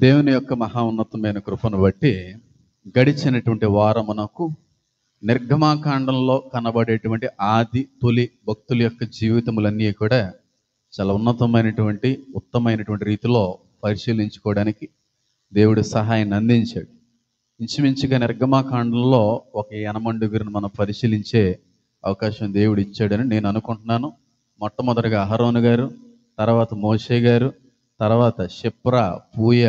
దేవుని యొక్క మహా ఉన్నతమైన కృపను బట్టి గడిచినటువంటి వారమునకు నిర్గమాకాండంలో కనబడేటువంటి ఆది తొలి భక్తుల యొక్క జీవితములన్నీ కూడా చాలా ఉన్నతమైనటువంటి ఉత్తమైనటువంటి రీతిలో పరిశీలించుకోవడానికి దేవుడు సహాయాన్ని అందించాడు. ఇంచుమించుగా నిర్గమాకాండంలో ఒక 80 మనం పరిశీలించే అవకాశం దేవుడు ఇచ్చాడని నేను అనుకుంటున్నాను. మొట్టమొదటిగా అహరోను గారు, తర్వాత మోషే గారు, తర్వాత షెప్రా, పూయ,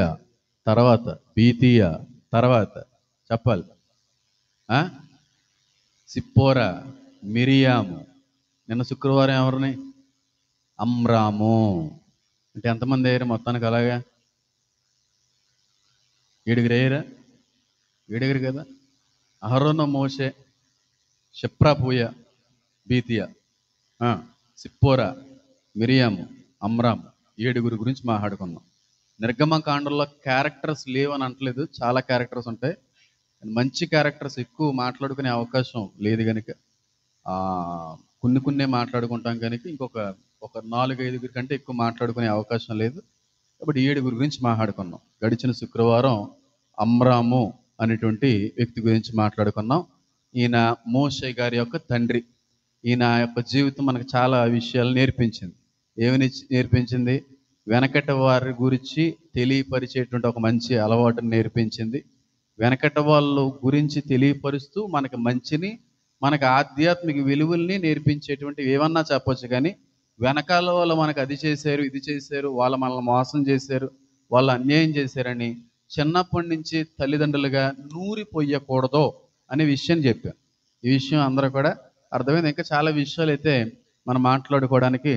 తర్వాత బీతియ, తర్వాత చెప్పాలి సిప్పోరా, మిరియాము. నిన్న శుక్రవారం ఎవరిని? అమ్రాము. అంటే ఎంతమంది అయ్యారు మొత్తానికి? అలాగా 7 అయ్యారా? 7 కదా. అహరోను, మోషే, షెప్రా, పూయ, బీతియ, సిప్పోరా, మిరియాము, అమ్రాము, 7 గురించి మాట్లాడుకున్నాం. నిర్గమకాండంలో క్యారెక్టర్స్ లేవని అంటలేదు, చాలా క్యారెక్టర్స్ ఉంటాయి. మంచి క్యారెక్టర్స్ ఎక్కువ మాట్లాడుకునే అవకాశం లేదు కనుక కొన్ని మాట్లాడుకుంటాం కనుక ఇంకొక 4-5 కంటే ఎక్కువ మాట్లాడుకునే అవకాశం లేదు. కాబట్టి 7 గురించి మాట్లాడుకున్నాం. గడిచిన శుక్రవారం అమ్రాము అనేటువంటి వ్యక్తి గురించి మాట్లాడుకున్నాం. ఈయన మోషే గారి యొక్క తండ్రి. ఈయన యొక్క జీవితం మనకు చాలా విషయాలు నేర్పించింది. ఏమని నేర్పించింది? వెనకట వారి గురించి తెలియపరిచేటువంటి ఒక మంచి అలవాటుని నేర్పించింది. వెనకట వాళ్ళ గురించి తెలియపరుస్తూ మనకు మంచిని, మనకు ఆధ్యాత్మిక విలువల్ని నేర్పించేటువంటి ఏమన్నా చెప్పొచ్చు. కానీ వెనకాల వాళ్ళు మనకు అది చేశారు, ఇది చేశారు, వాళ్ళు మనల్ని మోసం చేశారు, వాళ్ళు అన్యాయం చేశారని చిన్నప్పటి నుంచి తల్లిదండ్రులుగా నూరిపోయకూడదు అనే విషయం చెప్పాను. ఈ విషయం అందరూ కూడా అర్థమైంది. ఇంకా చాలా విషయాలు అయితే మనం మాట్లాడుకోవడానికి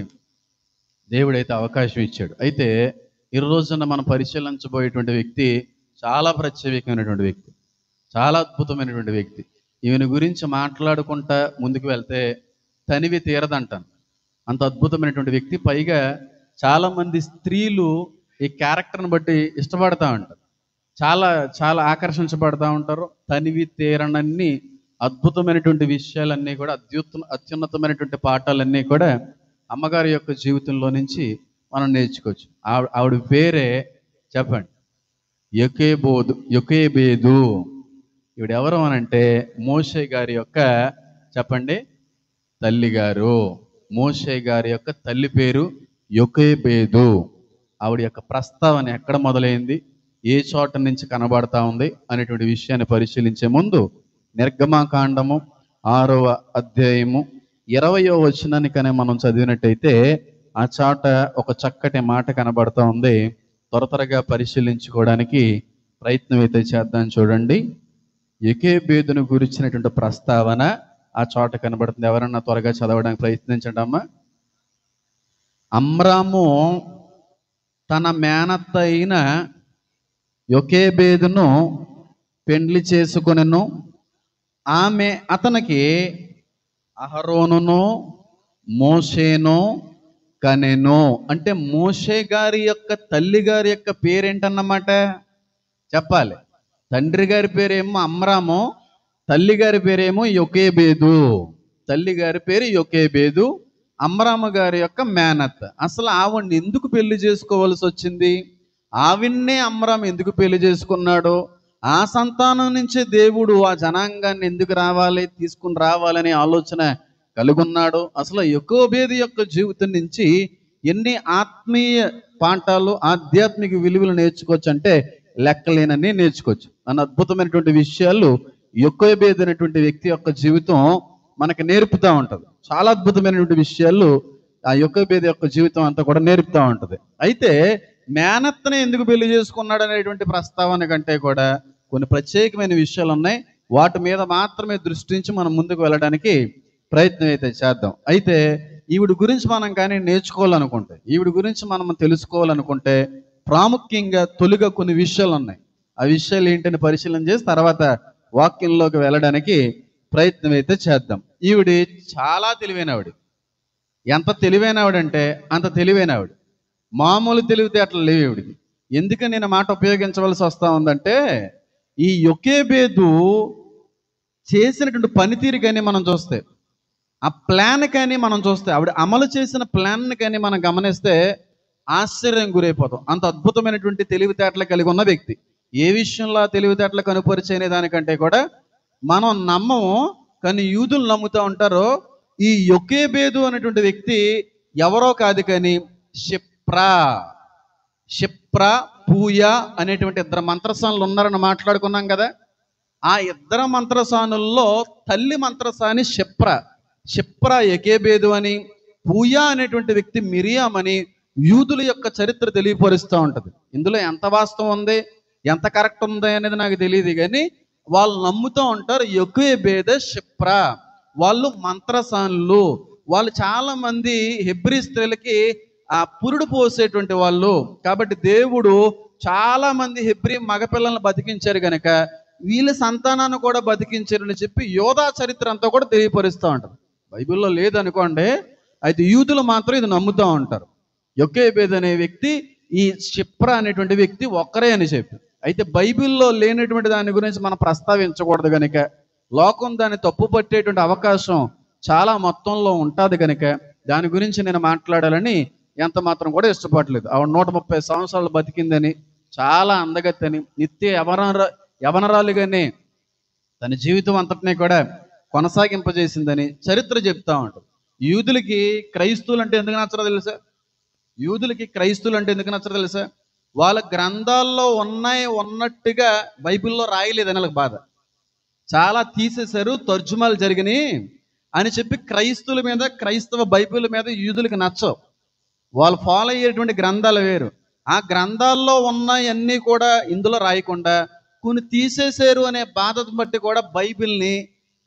దేవుడైతే అవకాశం ఇచ్చాడు. అయితే ఈ రోజున మనం పరిశీలించబోయేటువంటి వ్యక్తి చాలా ప్రత్యేకమైనటువంటి వ్యక్తి, చాలా అద్భుతమైనటువంటి వ్యక్తి. ఈయన గురించి మాట్లాడుకుంటా ముందుకు వెళ్తే తనివి తీరదంటాను. అంత అద్భుతమైనటువంటి వ్యక్తి. పైగా చాలామంది స్త్రీలు ఈ క్యారెక్టర్ని బట్టి ఇష్టపడతా ఉంటారు, చాలా చాలా ఆకర్షించబడతా ఉంటారు. తనివి తీరనన్ని అద్భుతమైనటువంటి విషయాలన్నీ కూడా, అత్యున్నతమైనటువంటి పాఠాలన్నీ కూడా అమ్మగారి యొక్క జీవితంలో నుంచి మనం నేర్చుకోవచ్చు. ఆవిడ పేరే చెప్పండి, యొకేబేదు. ఈవిడ ఎవరు అనంటే మోషే గారి యొక్క చెప్పండి తల్లిగారు. మోషే గారి యొక్క తల్లి పేరు యొకేబేదు. ఆవిడ యొక్క ప్రస్తావన ఎక్కడ మొదలైంది, ఏ చోట నుంచి కనబడతా ఉంది అనేటువంటి విషయాన్ని పరిశీలించే ముందు నిర్గమాకాండము 6వ అధ్యాయము 20వ వచనానికనే మనం చదివినట్టయితే ఆ చాట ఒక చక్కటి మాట కనబడతా ఉంది. త్వరగా పరిశీలించుకోవడానికి ప్రయత్నం అయితే చేద్దాం. చూడండి, యొకేబేదును గురించినటువంటి ప్రస్తావన ఆ చోట కనబడుతుంది. ఎవరన్నా త్వరగా చదవడానికి ప్రయత్నించండి అమ్మా. అమ్రాము తన మేనత్త అయిన యొకేబేదును పెండ్లి చేసుకొనెను. ఆమె అతనికి అహరోనును మోషేను కనెను. అంటే మోషే గారి యొక్క తల్లి గారి యొక్క పేరేంటన్నమాట చెప్పాలి. తండ్రి గారి పేరేమో అమ్రాము, తల్లి గారి పేరేమో యొకేబేదు. తల్లి గారి పేరు యొకేబేదు, అమ్రాము గారి యొక్క మేనత్. అసలు ఆవిడ్ని ఎందుకు పెళ్లి చేసుకోవాల్సి వచ్చింది? ఆవిడ్నే అమ్రాము ఎందుకు పెళ్లి చేసుకున్నాడు? ఆ సంతానం నుంచే దేవుడు ఆ జనాంగాన్ని ఎందుకు తీసుకుని రావాలనే ఆలోచన కలుగున్నాడు. అసలు యొకోబేదు యొక్క జీవితం నుంచి ఎన్ని ఆత్మీయ పాఠాలు, ఆధ్యాత్మిక విలువలు నేర్చుకోవచ్చు అంటే లెక్కలేనని నేర్చుకోవచ్చు. అన్న అద్భుతమైనటువంటి విషయాలు యొకోబేదు అనేటువంటి వ్యక్తి యొక్క జీవితం మనకు నేర్పుతూ ఉంటుంది. చాలా అద్భుతమైనటువంటి విషయాలు ఆ యొకోబేదు యొక్క జీవితం అంతా కూడా నేర్పుతూ ఉంటుంది. అయితే మేనత్తనే ఎందుకు పెళ్లి చేసుకున్నాడు అనేటువంటి ప్రస్తావన కంటే కూడా కొన్ని ప్రత్యేకమైన విషయాలు ఉన్నాయి. వాటి మీద మాత్రమే దృష్టించి మనం ముందుకు వెళ్ళడానికి ప్రయత్నం అయితే చేద్దాం. అయితే ఈవిడ గురించి మనం కానీ నేర్చుకోవాలనుకుంటే, ఈవిడ గురించి మనం తెలుసుకోవాలనుకుంటే ప్రాముఖ్యంగా తొలిగా కొన్ని విషయాలు ఉన్నాయి. ఆ విషయాలు ఏంటని పరిశీలన చేసి తర్వాత వాక్యంలోకి వెళ్ళడానికి ప్రయత్నం అయితే చేద్దాం. ఈవిడ చాలా తెలివైన ఆవిడ. ఎంత తెలివైన ఆవిడంటే అంత తెలివైన ఆవిడ. మామూలు తెలివితేటలు లేవు ఈవిడికి. ఎందుకని నేను మాట ఉపయోగించవలసి వస్తూ ఉందంటే, ఈ యొకేబేదు చేసినటువంటి పనితీరు కానీ మనం చూస్తే, ఆ ప్లాన్ కానీ మనం చూస్తే, ఆవిడ అమలు చేసిన ప్లాన్ కానీ మనం గమనిస్తే ఆశ్చర్యం గురైపోతాం. అంత అద్భుతమైనటువంటి తెలివితేటలు కలిగి ఉన్న వ్యక్తి. ఏ విషయంలో తెలివితేటలు కనుపరిచే దానికంటే కూడా మనం నమ్మము, కానీ యూదులు నమ్ముతూ ఉంటారు. ఈ యొకేబేదు అనేటువంటి వ్యక్తి ఎవరో కాదు, కానీ షిప్రా పూయా అనేటువంటి ఇద్దరు మంత్రసానులు ఉన్నారని మాట్లాడుకున్నాం కదా. ఆ ఇద్దరు మంత్రసానుల్లో తల్లి మంత్రసాని షిప్రా యొకేబేదు అని, పూయా అనేటువంటి వ్యక్తి మిరియాం అని యూదుల యొక్క చరిత్ర తెలియపరుస్తూ ఉంటుంది. ఇందులో ఎంత వాస్తవం ఉంది, ఎంత కరెక్ట్ ఉంది అనేది నాకు తెలియదు, కానీ వాళ్ళు నమ్ముతూ ఉంటారు యొకేబేదు షిప్రా వాళ్ళు మంత్రసానులు. వాళ్ళు చాలా మంది హెబ్రీ స్త్రీలకి పురుడు పోసేటువంటి వాళ్ళు. కాబట్టి దేవుడు చాలా మంది హెబ్రీ మగపిల్లలను బతికించారు కనుక వీళ్ళ సంతానాన్ని కూడా బతికించారని చెప్పి యోధా చరిత్ర అంతా కూడా తెలియపరుస్తూ ఉంటారు. బైబిల్లో లేదనుకోండి, అయితే యూదులు మాత్రం ఇది నమ్ముతూ ఉంటారు. యొకేబేదు అనే వ్యక్తి, ఈ షిప్రా అనేటువంటి వ్యక్తి ఒక్కరే అని చెప్పి. అయితే బైబిల్లో లేనటువంటి దాని గురించి మనం ప్రస్తావించకూడదు కనుక, లోకం దాన్ని తప్పు పట్టేటువంటి అవకాశం చాలా మొత్తంలో ఉంటుంది కనుక దాని గురించి నేను మాట్లాడాలని ఎంత మాత్రం కూడా ఇష్టపడలేదు. ఆవిడ 130 సంవత్సరాలు బతికిందని, చాలా అందగత్తని, నిత్య యవనరాలుగానే తన జీవితం అంతటినీ కూడా కొనసాగింపజేసిందని చరిత్ర చెప్తా ఉంటారు. యూదులకి క్రైస్తవులు అంటే ఎందుకు నచ్చరో తెలుసా? వాళ్ళ గ్రంథాల్లో ఉన్నట్టుగా బైబిల్లో రాయలేదని వాళ్ళకి బాధ. చాలా తీసేశారు, తర్జుమాలు జరిగినాయి అని చెప్పి క్రైస్తవుల మీద, క్రైస్తవ బైబిల్ మీద యూదులకి నచ్చవు. వాళ్ళు ఫాలో అయ్యేటువంటి గ్రంథాలు వేరు. ఆ గ్రంథాల్లో ఉన్నవన్నీ కూడా ఇందులో రాయకుండా కొన్ని తీసేశారు అనే బాధను బట్టి కూడా బైబిల్ని,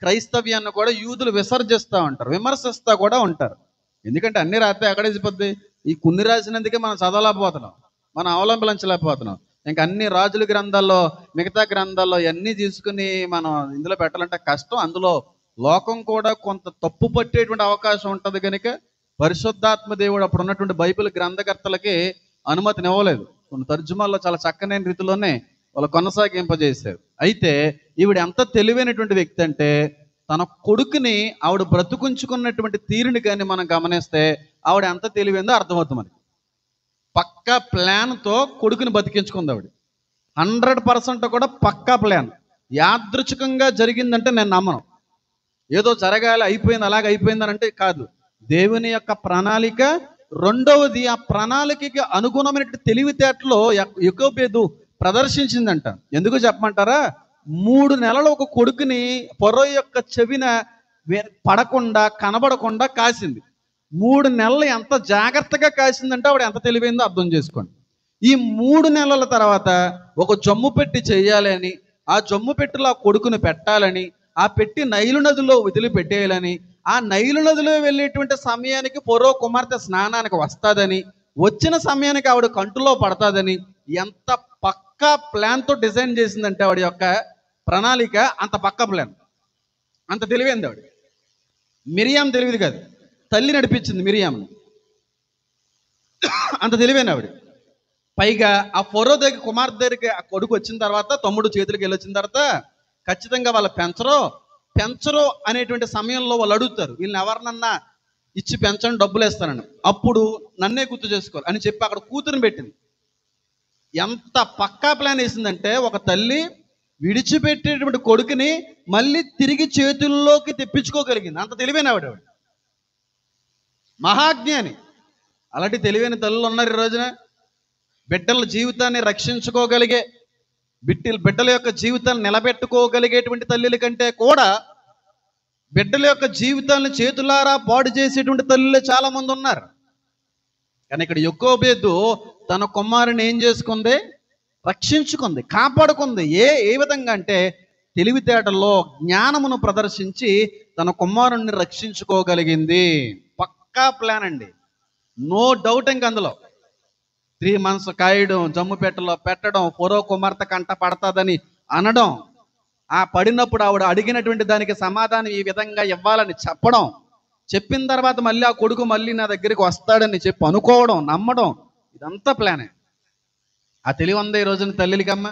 క్రైస్తవ్యాన్ని కూడా యూదులు విసర్జిస్తూ ఉంటారు, విమర్శిస్తూ కూడా ఉంటారు. ఎందుకంటే అన్ని రాస్తే ఎక్కడేసిపోద్ది? ఈ కొన్ని రాసినందుకే మనం చదవలేకపోతున్నాం, మనం అవలంబించలేకపోతున్నాం. ఇంకా అన్ని రాజుల గ్రంథాల్లో, మిగతా గ్రంథాల్లో అన్నీ తీసుకుని మనం ఇందులో పెట్టాలంటే కష్టం. అందులో లోకం కూడా కొంత తప్పు పట్టేటువంటి అవకాశం ఉంటుంది కనుక పరిశుద్ధాత్మ దేవుడు అప్పుడు ఉన్నటువంటి బైబిల్ గ్రంథకర్తలకి అనుమతినివ్వలేదు. కొన్ని తర్జుమాల్లో చాలా చక్కనైన రీతిలోనే వాళ్ళు కొనసాగింపజేశారు. అయితే ఈవిడ ఎంత తెలివైనటువంటి వ్యక్తి అంటే, తన కొడుకుని ఆవిడ బ్రతుకుంచుకున్నటువంటి తీరుని కానీ మనం గమనిస్తే ఆవిడ ఎంత తెలివైందో అర్థమవుతుంది మనకి. పక్కా ప్లాన్తో కొడుకుని బతికించుకుంది ఆవిడ. 100% కూడా పక్కా ప్లాన్. యాదృచ్ఛికంగా జరిగిందంటే నేను నమ్మను. ఏదో జరగాలి, అయిపోయింది, అలాగ అయిపోయిందని అంటే కాదు. దేవుని యొక్క ప్రణాళిక. రెండవది, ఆ ప్రణాళికకి అనుగుణమైన తెలివితేటలో యొకేబేదు ప్రదర్శించిందంట. ఎందుకు చెప్పమంటారా? 3 నెలలు ఒక కొడుకుని ఫరో యొక్క చెవిన పడకుండా, కనబడకుండా కాసింది. 3 నెలలు ఎంత జాగ్రత్తగా కాసిందంటే ఆవిడ ఎంత తెలివైందో అర్థం చేసుకోండి. ఈ 3 నెలల తర్వాత ఒక జమ్ము పెట్టి చేయాలి అని, ఆ జమ్ము పెట్టిలో ఆ కొడుకుని పెట్టాలని, ఆ పెట్టి నైలు నదిలో వదిలిపెట్టేయాలని, ఆ నైలు నదిలో వెళ్ళేటువంటి సమయానికి ఫరో కుమార్తె స్నానానికి వస్తుందని, వచ్చిన సమయానికి ఆవిడ కంటులో పడుతుందని, ఎంత పక్కా ప్లాన్తో డిజైన్ చేసిందంటే ఆవిడ యొక్క ప్రణాళిక. అంత పక్కా ప్లాన్, అంత తెలివైంది ఆవిడ. మిరియాం తెలివిది కాదు, తల్లి నడిపించింది మిరియాంని. అంత తెలివైన ఆవిడ. పైగా ఆ ఫరో దగ్గర, కుమార్తె దగ్గరికి ఆ కొడుకు వచ్చిన తర్వాత, తమ్ముడు చేతులకి వెళ్ళి వచ్చిన తర్వాత ఖచ్చితంగా వాళ్ళు పెంచరు అనేటువంటి సమయంలో వాళ్ళు అడుగుతారు, వీళ్ళని ఎవరినన్నా ఇచ్చి పెంచండి, డబ్బులు వేస్తానని. అప్పుడు నన్నే గుర్తు చేసుకోవాలి అని చెప్పి అక్కడ కూతురుని పెట్టింది. ఎంత పక్కా ప్లాన్ వేసిందంటే, ఒక తల్లి విడిచిపెట్టేటువంటి కొడుకుని మళ్ళీ తిరిగి చేతుల్లోకి తెప్పించుకోగలిగింది. అంత తెలివైన ఆవిడ. మహాజ్ఞాని. అలాంటి తెలివైన తల్లులు ఉన్నారు ఈ రోజున. బిడ్డల జీవితాన్ని రక్షించుకోగలిగే, బిడ్డల యొక్క జీవితాన్ని నిలబెట్టుకోగలిగేటువంటి తల్లుల కంటే కూడా బిడ్డల యొక్క జీవితాన్ని చేతులారా పాడు చేసేటువంటి తల్లులే చాలా మంది ఉన్నారు. కానీ ఇక్కడ యొకేబేదు తన కుమారుని ఏం చేసుకుంది? రక్షించుకుంది, కాపాడుకుంది. ఏ విధంగా అంటే తెలివితేటల్లో జ్ఞానమును ప్రదర్శించి తన కుమారుణ్ణి రక్షించుకోగలిగింది. పక్కా ప్లాన్ అండి, నో డౌట్. ఇంక అందులో 3 months కాయడం, జమ్ము పెట్టడం, ఫరో కుమార్తె కంట పడతాదని అనడం, ఆ పడినప్పుడు ఆవిడ అడిగినటువంటి దానికి సమాధానం ఈ విధంగా ఇవ్వాలని చెప్పడం, చెప్పిన తర్వాత మళ్ళీ ఆ కొడుకు మళ్ళీ నా దగ్గరికి వస్తాడని చెప్పి అనుకోవడం, నమ్మడం, ఇదంతా ప్లానే. ఆ తెలివి ఉందా ఈ రోజున తల్లికమ్మ?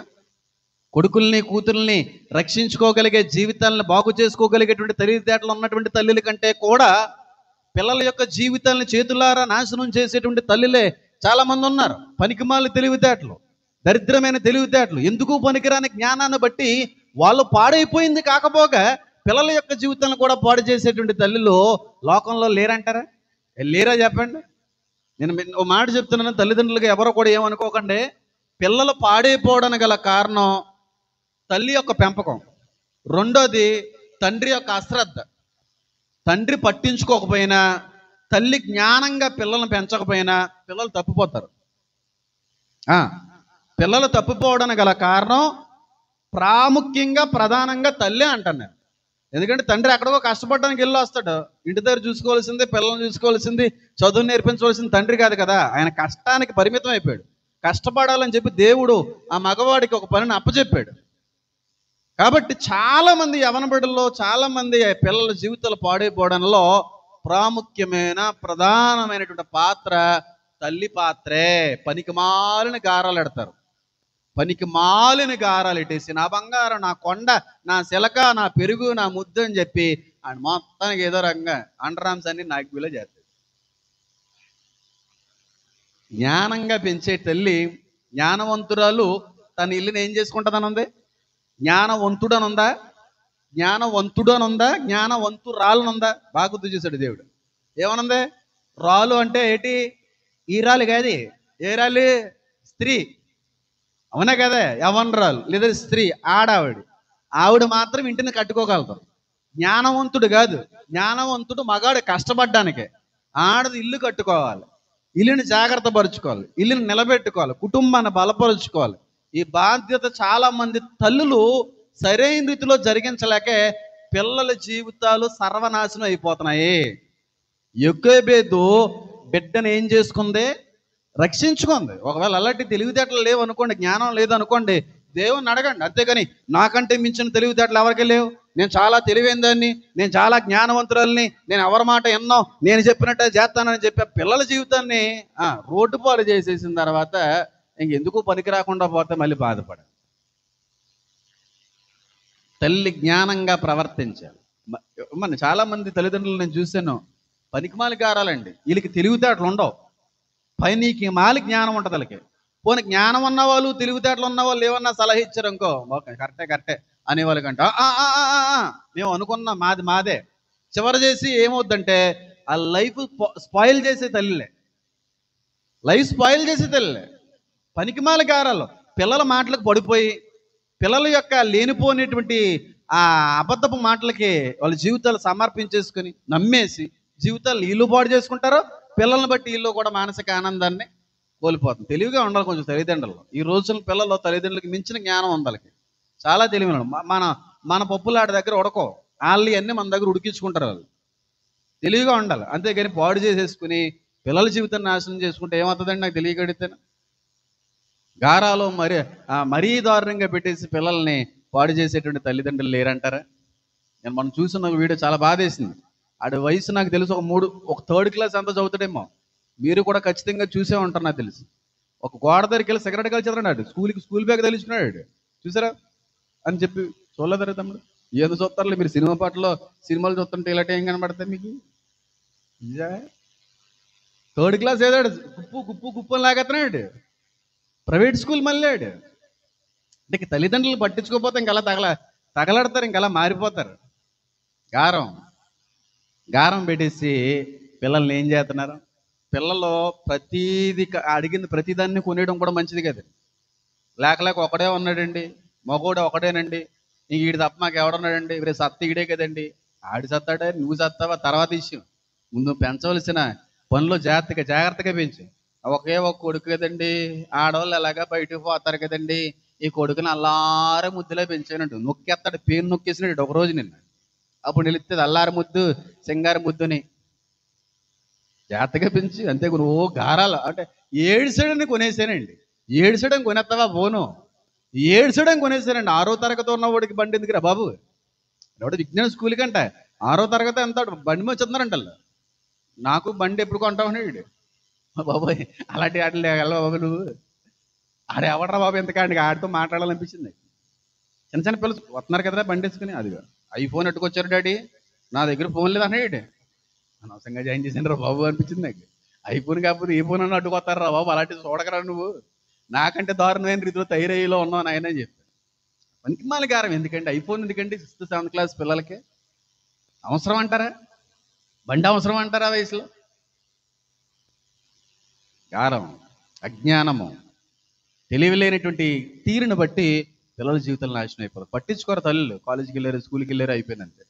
కొడుకుల్ని, కూతుల్ని రక్షించుకోగలిగే, జీవితాలను బాగు చేసుకోగలిగేటువంటి తెలివితేటలు ఉన్నటువంటి తల్లుల కంటే కూడా పిల్లల యొక్క జీవితాలను చేతులారా నాశనం చేసేటువంటి తల్లులే చాలా మంది ఉన్నారు. పనికిమాలిన తెలివితేటలు, దరిద్రమైన తెలివితేటలు, ఎందుకు పనికిరాని జ్ఞానాన్ని బట్టి వాళ్ళు పాడైపోయింది కాకపోగా పిల్లల యొక్క జీవితాన్ని కూడా పాడు చేసేటువంటి తల్లులు లోకంలో లేరంటారా? లేరా చెప్పండి. నేను ఓ మాట చెప్తున్నాను, తల్లిదండ్రులుగా ఎవరో కూడా ఏమనుకోకండి. పిల్లలు పాడైపోవడానికి గల కారణం తల్లి యొక్క పెంపకం, రెండోది తండ్రి యొక్క అశ్రద్ధ. తండ్రి పట్టించుకోకపోయినా, తల్లి జ్ఞానంగా పిల్లల్ని పెంచకపోయినా పిల్లలు తప్పిపోతారు. పిల్లలు తప్పిపోవడానికి గల కారణం ప్రాముఖ్యంగా ప్రధానంగా తల్లి అంటాను నేను. ఎందుకంటే తండ్రి ఎక్కడికో కష్టపడడానికి వెళ్ళి వస్తాడు. ఇంటి దగ్గర చూసుకోవాల్సింది, పిల్లల్ని చూసుకోవాల్సింది, చదువు నేర్పించవలసింది తండ్రి కాదు కదా. ఆయన కష్టానికి పరిమితం అయిపోయాడు. కష్టపడాలని చెప్పి దేవుడు ఆ మగవాడికి ఒక పనిని అప్పచెప్పాడు. కాబట్టి చాలామంది యవన బిడ్డల్లో చాలామంది పిల్లల జీవితాలు పాడైపోవడంలో ప్రాముఖ్యమైన ప్రధానమైనటువంటి పాత్ర తల్లి పాత్రే. పనికి మాలిన గారాలు ఎడతారు. పనికి మాలిన గారాలు ఎట్టేసి నా బంగారం, నా కొండ, నా శిలక, నా పెరుగు, నా ముద్దు అని చెప్పి ఆయన మొత్తానికి ఏదో రకంగా అండరామ్స్ అన్ని నాగిలో చేస్తాడు. జ్ఞానంగా పెంచే తల్లి, జ్ఞానవంతురాలు తన ఇల్లుని ఏం చేసుకుంటుందనుంది? జ్ఞానవంతుడు అని ఉందా? జ్ఞానవంతుడు అని ఉందా? జ్ఞానవంతురాలనుందా? బాగా గుర్తు చేశాడు దేవుడు. ఏమనుంది? రాలు అంటే ఏంటి? ఈ రాలు కాదు. ఏ రాలు? స్త్రీ. అవునా కదా? యవనరాలు లేదా స్త్రీ, ఆవిడ మాత్రం ఇంటిని కట్టుకోగలదు. జ్ఞానవంతుడు కాదు. జ్ఞానవంతుడు మగాడు కష్టపడ్డానికే. ఆడది ఇల్లు కట్టుకోవాలి, ఇల్లుని జాగ్రత్త పరుచుకోవాలి, ఇల్లుని నిలబెట్టుకోవాలి, కుటుంబాన్ని బలపరుచుకోవాలి. ఈ బాధ్యత చాలా మంది తల్లులు సరైన రీతిలో జరిగించలేకే పిల్లల జీవితాలు సర్వనాశనం అయిపోతున్నాయి. యొకోబేదు బిడ్డను ఏం చేసుకుంది? రక్షించుకుంది. ఒకవేళ అలాంటి తెలివితేటలు లేవు అనుకోండి, జ్ఞానం లేదనుకోండి, దేవుణ్ణి అడగండి. అంతేగాని నాకంటే మించిన తెలివితేటలు ఎవరికి లేవు, నేను చాలా తెలివైన దాన్ని, నేను చాలా జ్ఞానవంతురాలని, నేను ఎవరి మాట ఎన్నో, నేను చెప్పినట్టే చేస్తానని చెప్పే పిల్లల జీవితాన్ని రోడ్డు పాలు చేసేసిన తర్వాత ఇంకెందుకు పనికి రాకుండా పోతే మళ్ళీ బాధపడాలి. తల్లి జ్ఞానంగా ప్రవర్తించాలి. మన చాలామంది తల్లిదండ్రులు నేను చూశాను, పనికిమాలి గారాలండి. వీళ్ళకి తెలివితేటలు ఉండవు, పనికి మాలి జ్ఞానం ఉంటుంది వాళ్ళకి. పోనీ జ్ఞానం ఉన్నవాళ్ళు, తెలివితేటలు ఉన్నవాళ్ళు ఏమన్నా సలహా ఇచ్చారు అనుకో, ఓకే కరెక్టే అనేవాళ్ళు కంట మేము అనుకున్నాం, మాదే. చివరి చేసి ఏమవుద్దంటే ఆ లైఫ్ స్పాయిల్ చేసే తల్లిలే, పనికిమాలి గారాలు. పిల్లల మాటలకు పడిపోయి, పిల్లల యొక్క లేనిపోయినటువంటి ఆ అబద్ధపు మాటలకి వాళ్ళ జీవితాలు సమర్పించేసుకుని నమ్మేసి జీవితాలు వీళ్ళు పాడు చేసుకుంటారో, పిల్లల్ని బట్టి వీళ్ళు కూడా మానసిక ఆనందాన్ని కోల్పోతుంది. తెలివిగా ఉండాలి కొంచెం తల్లిదండ్రులు. ఈ రోజుల పిల్లలు తల్లిదండ్రులకి మించిన జ్ఞానం ఉంది వాళ్ళకి, చాలా తెలివి. మన పప్పులాడి దగ్గర ఉడకో, వాళ్ళు అన్నీ మన దగ్గర ఉడికించుకుంటారు. వాళ్ళు తెలివిగా ఉండాలి. అంతేగాని పాడు చేసేసుకుని పిల్లల జీవితాన్ని నాశనం చేసుకుంటే ఏమవుతుందండి నాకు తెలియగడితేనే. గారాలు మరీ దారుణంగా పెట్టేసి పిల్లల్ని పాడు చేసేటువంటి తల్లిదండ్రులు లేరంటారా? నేను మనం చూసిన వీడియో చాలా బాధేసింది. ఆడి వయసు నాకు తెలుసు ఒక థర్డ్ క్లాస్ అంతా చదువుతాడేమో. మీరు కూడా ఖచ్చితంగా చూసే ఉంటారు నాకు తెలుసు. ఒక గోడ దగ్గరికి వెళ్ళి సిగరెట్ కాల్ చదవన్నాడు, స్కూల్ బ్యాగ్ తగిలించుకున్నాడు. చూసారా అని చెప్పి చూడలేదరా తమ్ముడు? ఏదో చూస్తారులే మీరు, సినిమాలు చూస్తుంటే ఇలాంటి ఏం కనబడతాయి మీకు? థర్డ్ క్లాస్ ఏదాడు, గుప్పు అని లాగెత్తనాడు. Private school మళ్ళాడు. అంటే తల్లిదండ్రులు పట్టించుకోకపోతే ఇంకలా తగలడతారు, ఇంకలా మారిపోతారు. గారం పెట్టేసి పిల్లల్ని ఏం చేస్తున్నారు? పిల్లలు ప్రతీది అడిగింది ప్రతిదాన్ని కొనేయడం కూడా మంచిది కదా. లేక ఒకడే ఉన్నాడండి, మగోడు ఒకడేనండి, ఇంక వీడి తప్ప మాకు ఎవడున్నాడండి, ఇవరే సత్త ఈడే కదండి. ఆడి సత్తాడే, నువ్వు సత్తావా తర్వాత విషయం. ముందు పెంచవలసిన పనులు జాగ్రత్తగా పెంచు. ఒకే ఒక కొడుకు కదండి, ఆడవాళ్ళు ఎలాగా బయటకు పోతారు కదండి, ఈ కొడుకుని అల్లారే ముద్దులో పెంచానంటు నొక్కేస్తాడు, పేరు నొక్కేసినాడు ఒక రోజు నిన్న. అప్పుడు నిలుస్తుంది అల్లారి ముద్దు, సింగారి ముద్దుని. జాగ్రత్తగా పెంచి. అంతే ఓ గారాలు అంటే ఏడ్చడని కొనేసానండి. ఏడ్చడం కొనేస్తావా? పోను, ఏడ్చడం కొనేసానండి. 6వ తరగతి ఉన్నవాడికి బండి ఎందుకురా బాబు? ఎవడు విజ్ఞాన స్కూల్కి అంట 6వ తరగతి ఎంత బండి మీద చెప్తున్నారంట. నాకు బండి ఎప్పుడు కొంటామన్నాడు. బాబోయ్ అలాంటి ఆటలు వెళ్ళ బాబు నువ్వు. ఆడ ఎవడరా బాబు ఎంతకాడికి ఆడితో మాట్లాడాలనిపించింది. చిన్న పిల్లలు వస్తున్నారు కదరా బండి వేసుకుని, అదిగా ఐఫోన్ ఎట్టుకొచ్చారు డాడీ, నా దగ్గర ఫోన్ లేదు అన్నాడు. అనవసరంగా జాయిన్ చేసాను రా బాబు అనిపించింది నాకు. ఐఫోన్ కాకపోతే ఏ ఫోన్ అని అడ్డుకొస్తారా బాబు, అలాంటివి చూడకరా నువ్వు, నాకంటే దారుణమైన రీతిలో తయారయ్యేలో ఉన్నావు నాయన అని చెప్పి. పనికిమాల గారం ఎందుకండి ఐఫోన్, ఎందుకండి 6th 7th క్లాస్ పిల్లలకి అవసరం అంటారా? బండి అవసరం అంటారా ఆ వయసులో? గారం, అజ్ఞానము, తెలివి లేనటువంటి తీరుని బట్టి పిల్లల జీవితాలు నాశనం అయిపోతుంది. పట్టించుకోరు తల్లులు, కాలేజీకి వెళ్ళారు, స్కూల్కి వెళ్ళారు, అయిపోయిందంటే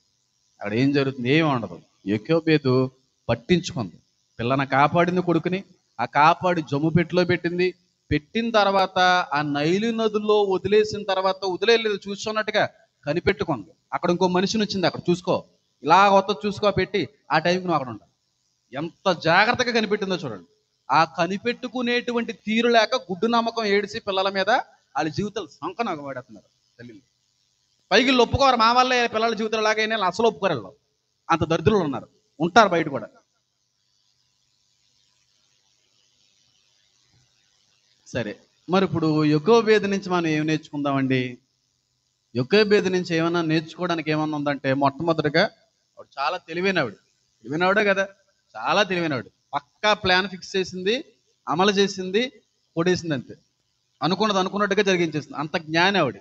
అక్కడ ఏం జరుగుతుంది ఏమి ఉండదు. యోకోబేదు పట్టించుకుంది, పిల్లన కాపాడింది కొడుకుని, ఆ కాపాడి జమ్ము పెట్టిలో పెట్టింది. పెట్టిన తర్వాత ఆ నైలు నదుల్లో వదిలేసిన తర్వాత వదిలేదు, చూస్తున్నట్టుగా కనిపెట్టుకుంది. అక్కడ ఇంకో మనిషిని వచ్చింది, అక్కడ చూసుకో, ఇలా కొత్త చూసుకో పెట్టి ఆ టైంకి నువ్వు అక్కడ ఉండాలి. ఎంత జాగ్రత్తగా కనిపెట్టిందో చూడండి. ఆ కనిపెట్టుకునేటువంటి తీరు లేక గుడ్డు నమ్మకం ఏడిసి పిల్లల మీద వాళ్ళ జీవితాలు సంకనగబడుతున్నారు తల్లిలు. పైకి ఒప్పుకోరు, మా వల్లే పిల్లల జీవితాలు లాగైనా అసలు ఒప్పుకోరు. అంత దరిద్రులు ఉన్నారు, ఉంటారు బయట కూడా. సరే, మరి ఇప్పుడు యోకోబేదు నుంచి మనం ఏం నేర్చుకుందామండి? యోకోబేదు నుంచి ఏమన్నా నేర్చుకోవడానికి ఏమన్నా ఉందంటే, మొట్టమొదటిగా ఆవిడ చాలా తెలివైనవిడే కదా, చాలా తెలివైనవాడు. పక్కా ప్లాన్ ఫిక్స్ చేసింది, అమలు చేసింది, కొడేసింది, అంతే. అనుకున్నట్టుగా జరిగించేసింది. అంత జ్ఞాని ఆవిడ,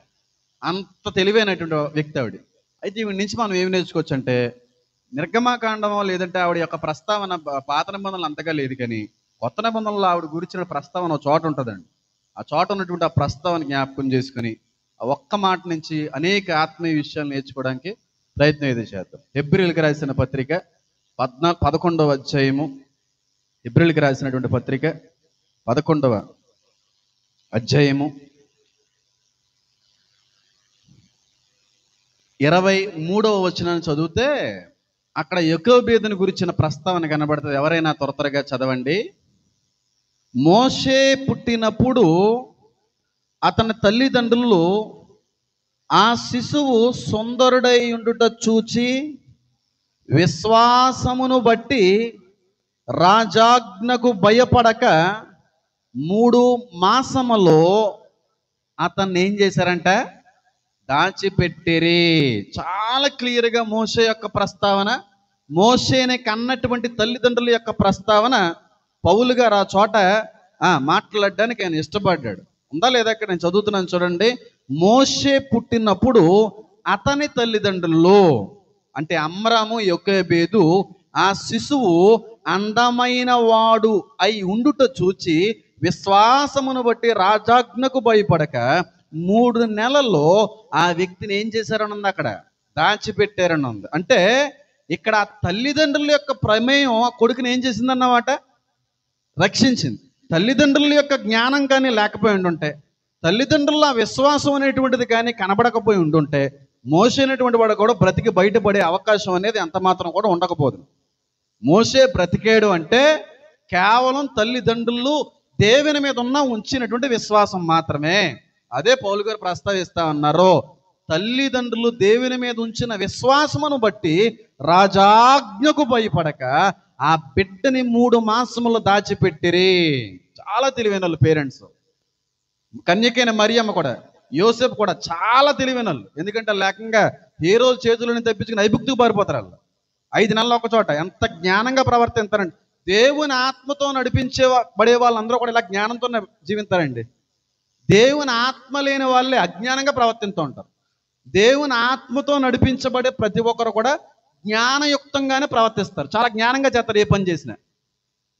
అంత తెలివైనటువంటి వ్యక్తి ఆవిడ. అయితే వీడి నుంచి మనం ఏమి నేర్చుకోవచ్చు అంటే, నిర్గమాకాండమో లేదంటే ఆవిడ యొక్క ప్రస్తావన పాత నిబంధనలు అంతగా లేదు, కానీ కొత్త నిబంధనలో ఆవిడ గురించిన ప్రస్తావన ఒక చోట ఉంటుందండి. ఆ చోట ఉన్నటువంటి ఆ ప్రస్తావన జ్ఞాపకం చేసుకుని ఆ ఒక్క మాట నుంచి అనేక ఆత్మీయ విషయాలు నేర్చుకోవడానికి ప్రయత్నం ఏదో చేద్దాం. హెబ్రీయులకు రాసిన పత్రిక 11వ అధ్యాయము, హెబ్రీయులకు రాసినటువంటి పత్రిక 11వ అధ్యాయము 23వ వచనాన్ని చదివితే అక్కడ యోకోబేదుని గురించిన ప్రస్తావన కనబడుతుంది. ఎవరైనా త్వరగా చదవండి. మోషే పుట్టినప్పుడు అతని తల్లిదండ్రులు ఆ శిశువు సుందరుడై ఉండుట చూచి విశ్వాసమును బట్టి రాజాజ్ఞకు భయపడక 3 మాసములో అతన్ని ఏం చేశారంట? దాచిపెట్టిరి. చాలా క్లియర్గా మోషే యొక్క ప్రస్తావన, మోషేని కన్నటువంటి తల్లిదండ్రుల యొక్క ప్రస్తావన పౌలు గారు ఆ చోట మాట్లాడడానికి ఆయన ఇష్టపడ్డాడు. ఉందా లేదా? అక్కడ నేను చదువుతున్నాను చూడండి. మోషే పుట్టినప్పుడు అతని తల్లిదండ్రులు అంటే అమ్రాము, యోకోబేదు ఆ శిశువు అందమైన వాడు అయి ఉండుట చూచి విశ్వాసమును బట్టి రాజాజ్ఞకు భయపడక 3 నెలల్లో ఆ వ్యక్తిని ఏం చేశారని ఉంది, అక్కడ దాచిపెట్టారని ఉంది. అంటే ఇక్కడ ఆ తల్లిదండ్రుల యొక్క ప్రమేయం ఆ కొడుకుని ఏం చేసిందన్నమాట? రక్షించింది. తల్లిదండ్రుల యొక్క జ్ఞానం కానీ లేకపోయి ఉండుంటే, తల్లిదండ్రుల విశ్వాసం అనేటువంటిది కానీ కనబడకపోయి ఉండుంటే, మోషే అనేటువంటి వాడు కూడా బ్రతికి బయటపడే అవకాశం అనేది ఎంత మాత్రం కూడా ఉండకపోదు. మోషే బ్రతికేడు అంటే కేవలం తల్లిదండ్రులు దేవుని మీద ఉంచినటువంటి విశ్వాసం మాత్రమే. అదే పౌలు గారు ప్రస్తావిస్తా ఉన్నారు. తల్లిదండ్రులు దేవుని మీద ఉంచిన విశ్వాసమును బట్టి రాజాజ్ఞకు భయపడక ఆ బిడ్డని 3 మాసములు దాచిపెట్టిరి. చాలా తెలివైన వాళ్ళు పేరెంట్స్. కన్యకైన మరియమ్మ కూడా, యోసేపు కూడా చాలా తెలివైన వాళ్ళు. ఎందుకంటే లేకంగా ఏ రోజు చేతులను తెప్పించుకుని ఐగుప్తుకు పారిపోతారు వాళ్ళు. 5 నెలలు ఒక చోట. ఎంత జ్ఞానంగా ప్రవర్తిస్తారండి. దేవుని ఆత్మతో నడిపించబడే వాళ్ళందరూ కూడా ఇలా జ్ఞానంతో జీవిస్తారండి. దేవుని ఆత్మ లేని వాళ్ళే అజ్ఞానంగా ప్రవర్తిస్తూ ఉంటారు. దేవుని ఆత్మతో నడిపించబడే ప్రతి ఒక్కరు కూడా జ్ఞానయుక్తంగానే ప్రవర్తిస్తారు. చాలా జ్ఞానంగా చేస్తారు. ఏ పని చేసినా,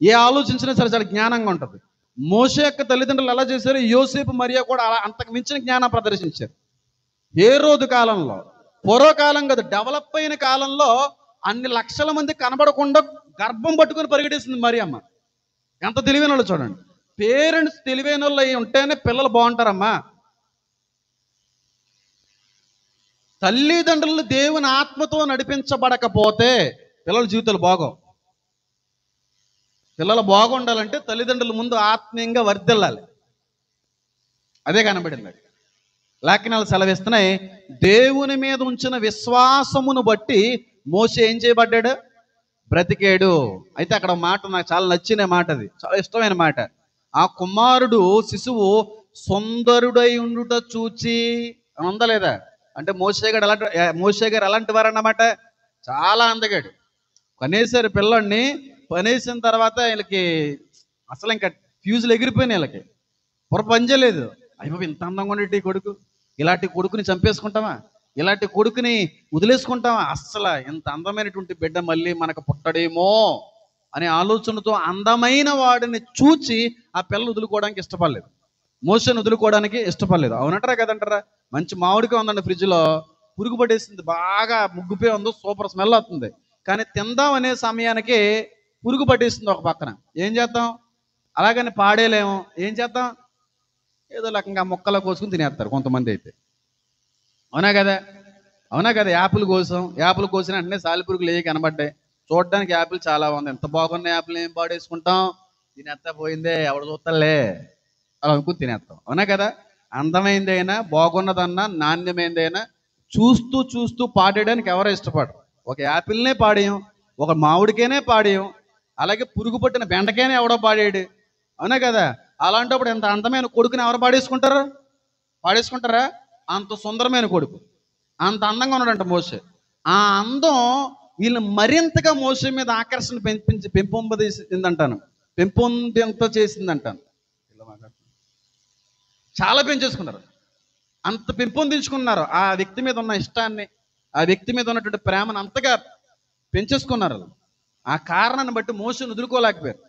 ఏ ఆలోచించినా సరే చాలా జ్ఞానంగా ఉంటుంది. మోషే యొక్క తల్లిదండ్రులు ఎలా చేశారు, యోసేపు మరియా కూడా అలా అంతకు మించిన జ్ఞానం ప్రదర్శించారు. ఏ రోజు కాలంలో, పూర్వకాలం కదా, డెవలప్ అయిన కాలంలో అన్ని లక్షల మంది కనబడకుండా గర్భం పట్టుకుని పరిగెట్టేసింది మరియమ్మ. ఎంత తెలివైన వాళ్ళు చూడండి. పేరెంట్స్ తెలివైన వాళ్ళు అయి ఉంటేనే పిల్లలు బాగుంటారమ్మా. తల్లిదండ్రులు దేవుని ఆత్మతో నడిపించబడకపోతే పిల్లల జీవితాలు బాగోవు. పిల్లలు బాగుండాలంటే తల్లిదండ్రుల ముందు ఆత్మీయంగా వర్ధిల్లాలి. అదే కనబడింది. లేఖనాలు సెలవిస్తున్నాయి, దేవుని మీద ఉంచిన విశ్వాసమును బట్టి మోషే ఏం చేయబడ్డాడు? బ్రతికాడు. అయితే అక్కడ మాట నాకు చాలా నచ్చిన మాట, అది చాలా ఇష్టమైన మాట. ఆ కుమారుడు శిశువు సుందరుడై ఉండుట చూచి అని ఉందా లేదా? అంటే మోషే గారు ఎలాంటి వారు అన్నమాట? చాలా అందగాడు. కనేసారు పిల్లల్ని, పనేసిన తర్వాత వీళ్ళకి అసలు ఇంకా ఫ్యూజులు ఎగిరిపోయినాయి. వీళ్ళకి పొర పని చేయలేదు. అయ్యో ఇంత అందంగా ఉండేటి కొడుకు, ఇలాంటి కొడుకుని చంపేసుకుంటామా, ఇలాంటి కొడుకుని వదిలేసుకుంటామా, అస్సలు ఇంత అందమైనటువంటి బిడ్డ మళ్ళీ మనకు పుట్టడేమో అనే ఆలోచనతో అందమైన వాడిని చూచి ఆ పిల్లలు వదులుకోవడానికి ఇష్టపడలేదు. మోషేని వదులుకోవడానికి ఇష్టపడలేదు. అవునంటారా కదంటారా? మంచి మామిడికాయ ఉందండి ఫ్రిడ్జ్లో, పురుగు పడేసింది, బాగా ముగ్గుపోయి ఉందో, సూపర్ స్మెల్ అవుతుంది. కానీ తిందాం అనే సమయానికి పురుగు పట్టేసింది ఒక పక్కన. ఏం చేద్దాం? అలాగని పాడేలేము. ఏం చేద్దాం? ఏదో రకంగా మొక్కలో కోసుకుని తినేస్తారు కొంతమంది అయితే. అవునా కదా? అవునా కదా? యాపిల్ కోసిన వెంటనే సాలిపురుగులు ఏ కనబడ్డాయి. చూడడానికి యాపిల్ చాలా ఉంది, ఎంత బాగున్న యాపిల్ ఏం పాడేసుకుంటాం, తినేస్తా పోయిందే ఎవడు చూస్తాలే అలా అనుకుని తినేస్తాం. అవునా కదా? అందమైందైనా, బాగున్నదన్నా, నాణ్యమైందైనా చూస్తూ చూస్తూ పాడేయడానికి ఎవరో ఇష్టపడరు. ఒక యాపిల్నే పాడేయం, ఒక మామిడికైనే పాడేయం, అలాగే పురుగు పట్టిన బెండకైనా ఎవడో పాడేయడు. అవునా కదా? అలాంటప్పుడు ఎంత అందమైన కొడుకుని ఎవరు పాడేసుకుంటారా? అంత సుందరమైన కొడుకు, అంత అందంగా ఉన్నాడంట మోషే. ఆ అందం వీళ్ళు మరింతగా మోషే మీద ఆకర్షణ పెంపొందింత చేసిందంటాను. చాలా పెంచేసుకున్నారు, అంత పెంపొందించుకున్నారు. ఆ వ్యక్తి మీద ఉన్న ఇష్టాన్ని, ఆ వ్యక్తి మీద ఉన్నటువంటి ప్రేమను అంతగా పెంచేసుకున్నారు. ఆ కారణాన్ని బట్టి మోషేని వదులుకోలేకపోయారు,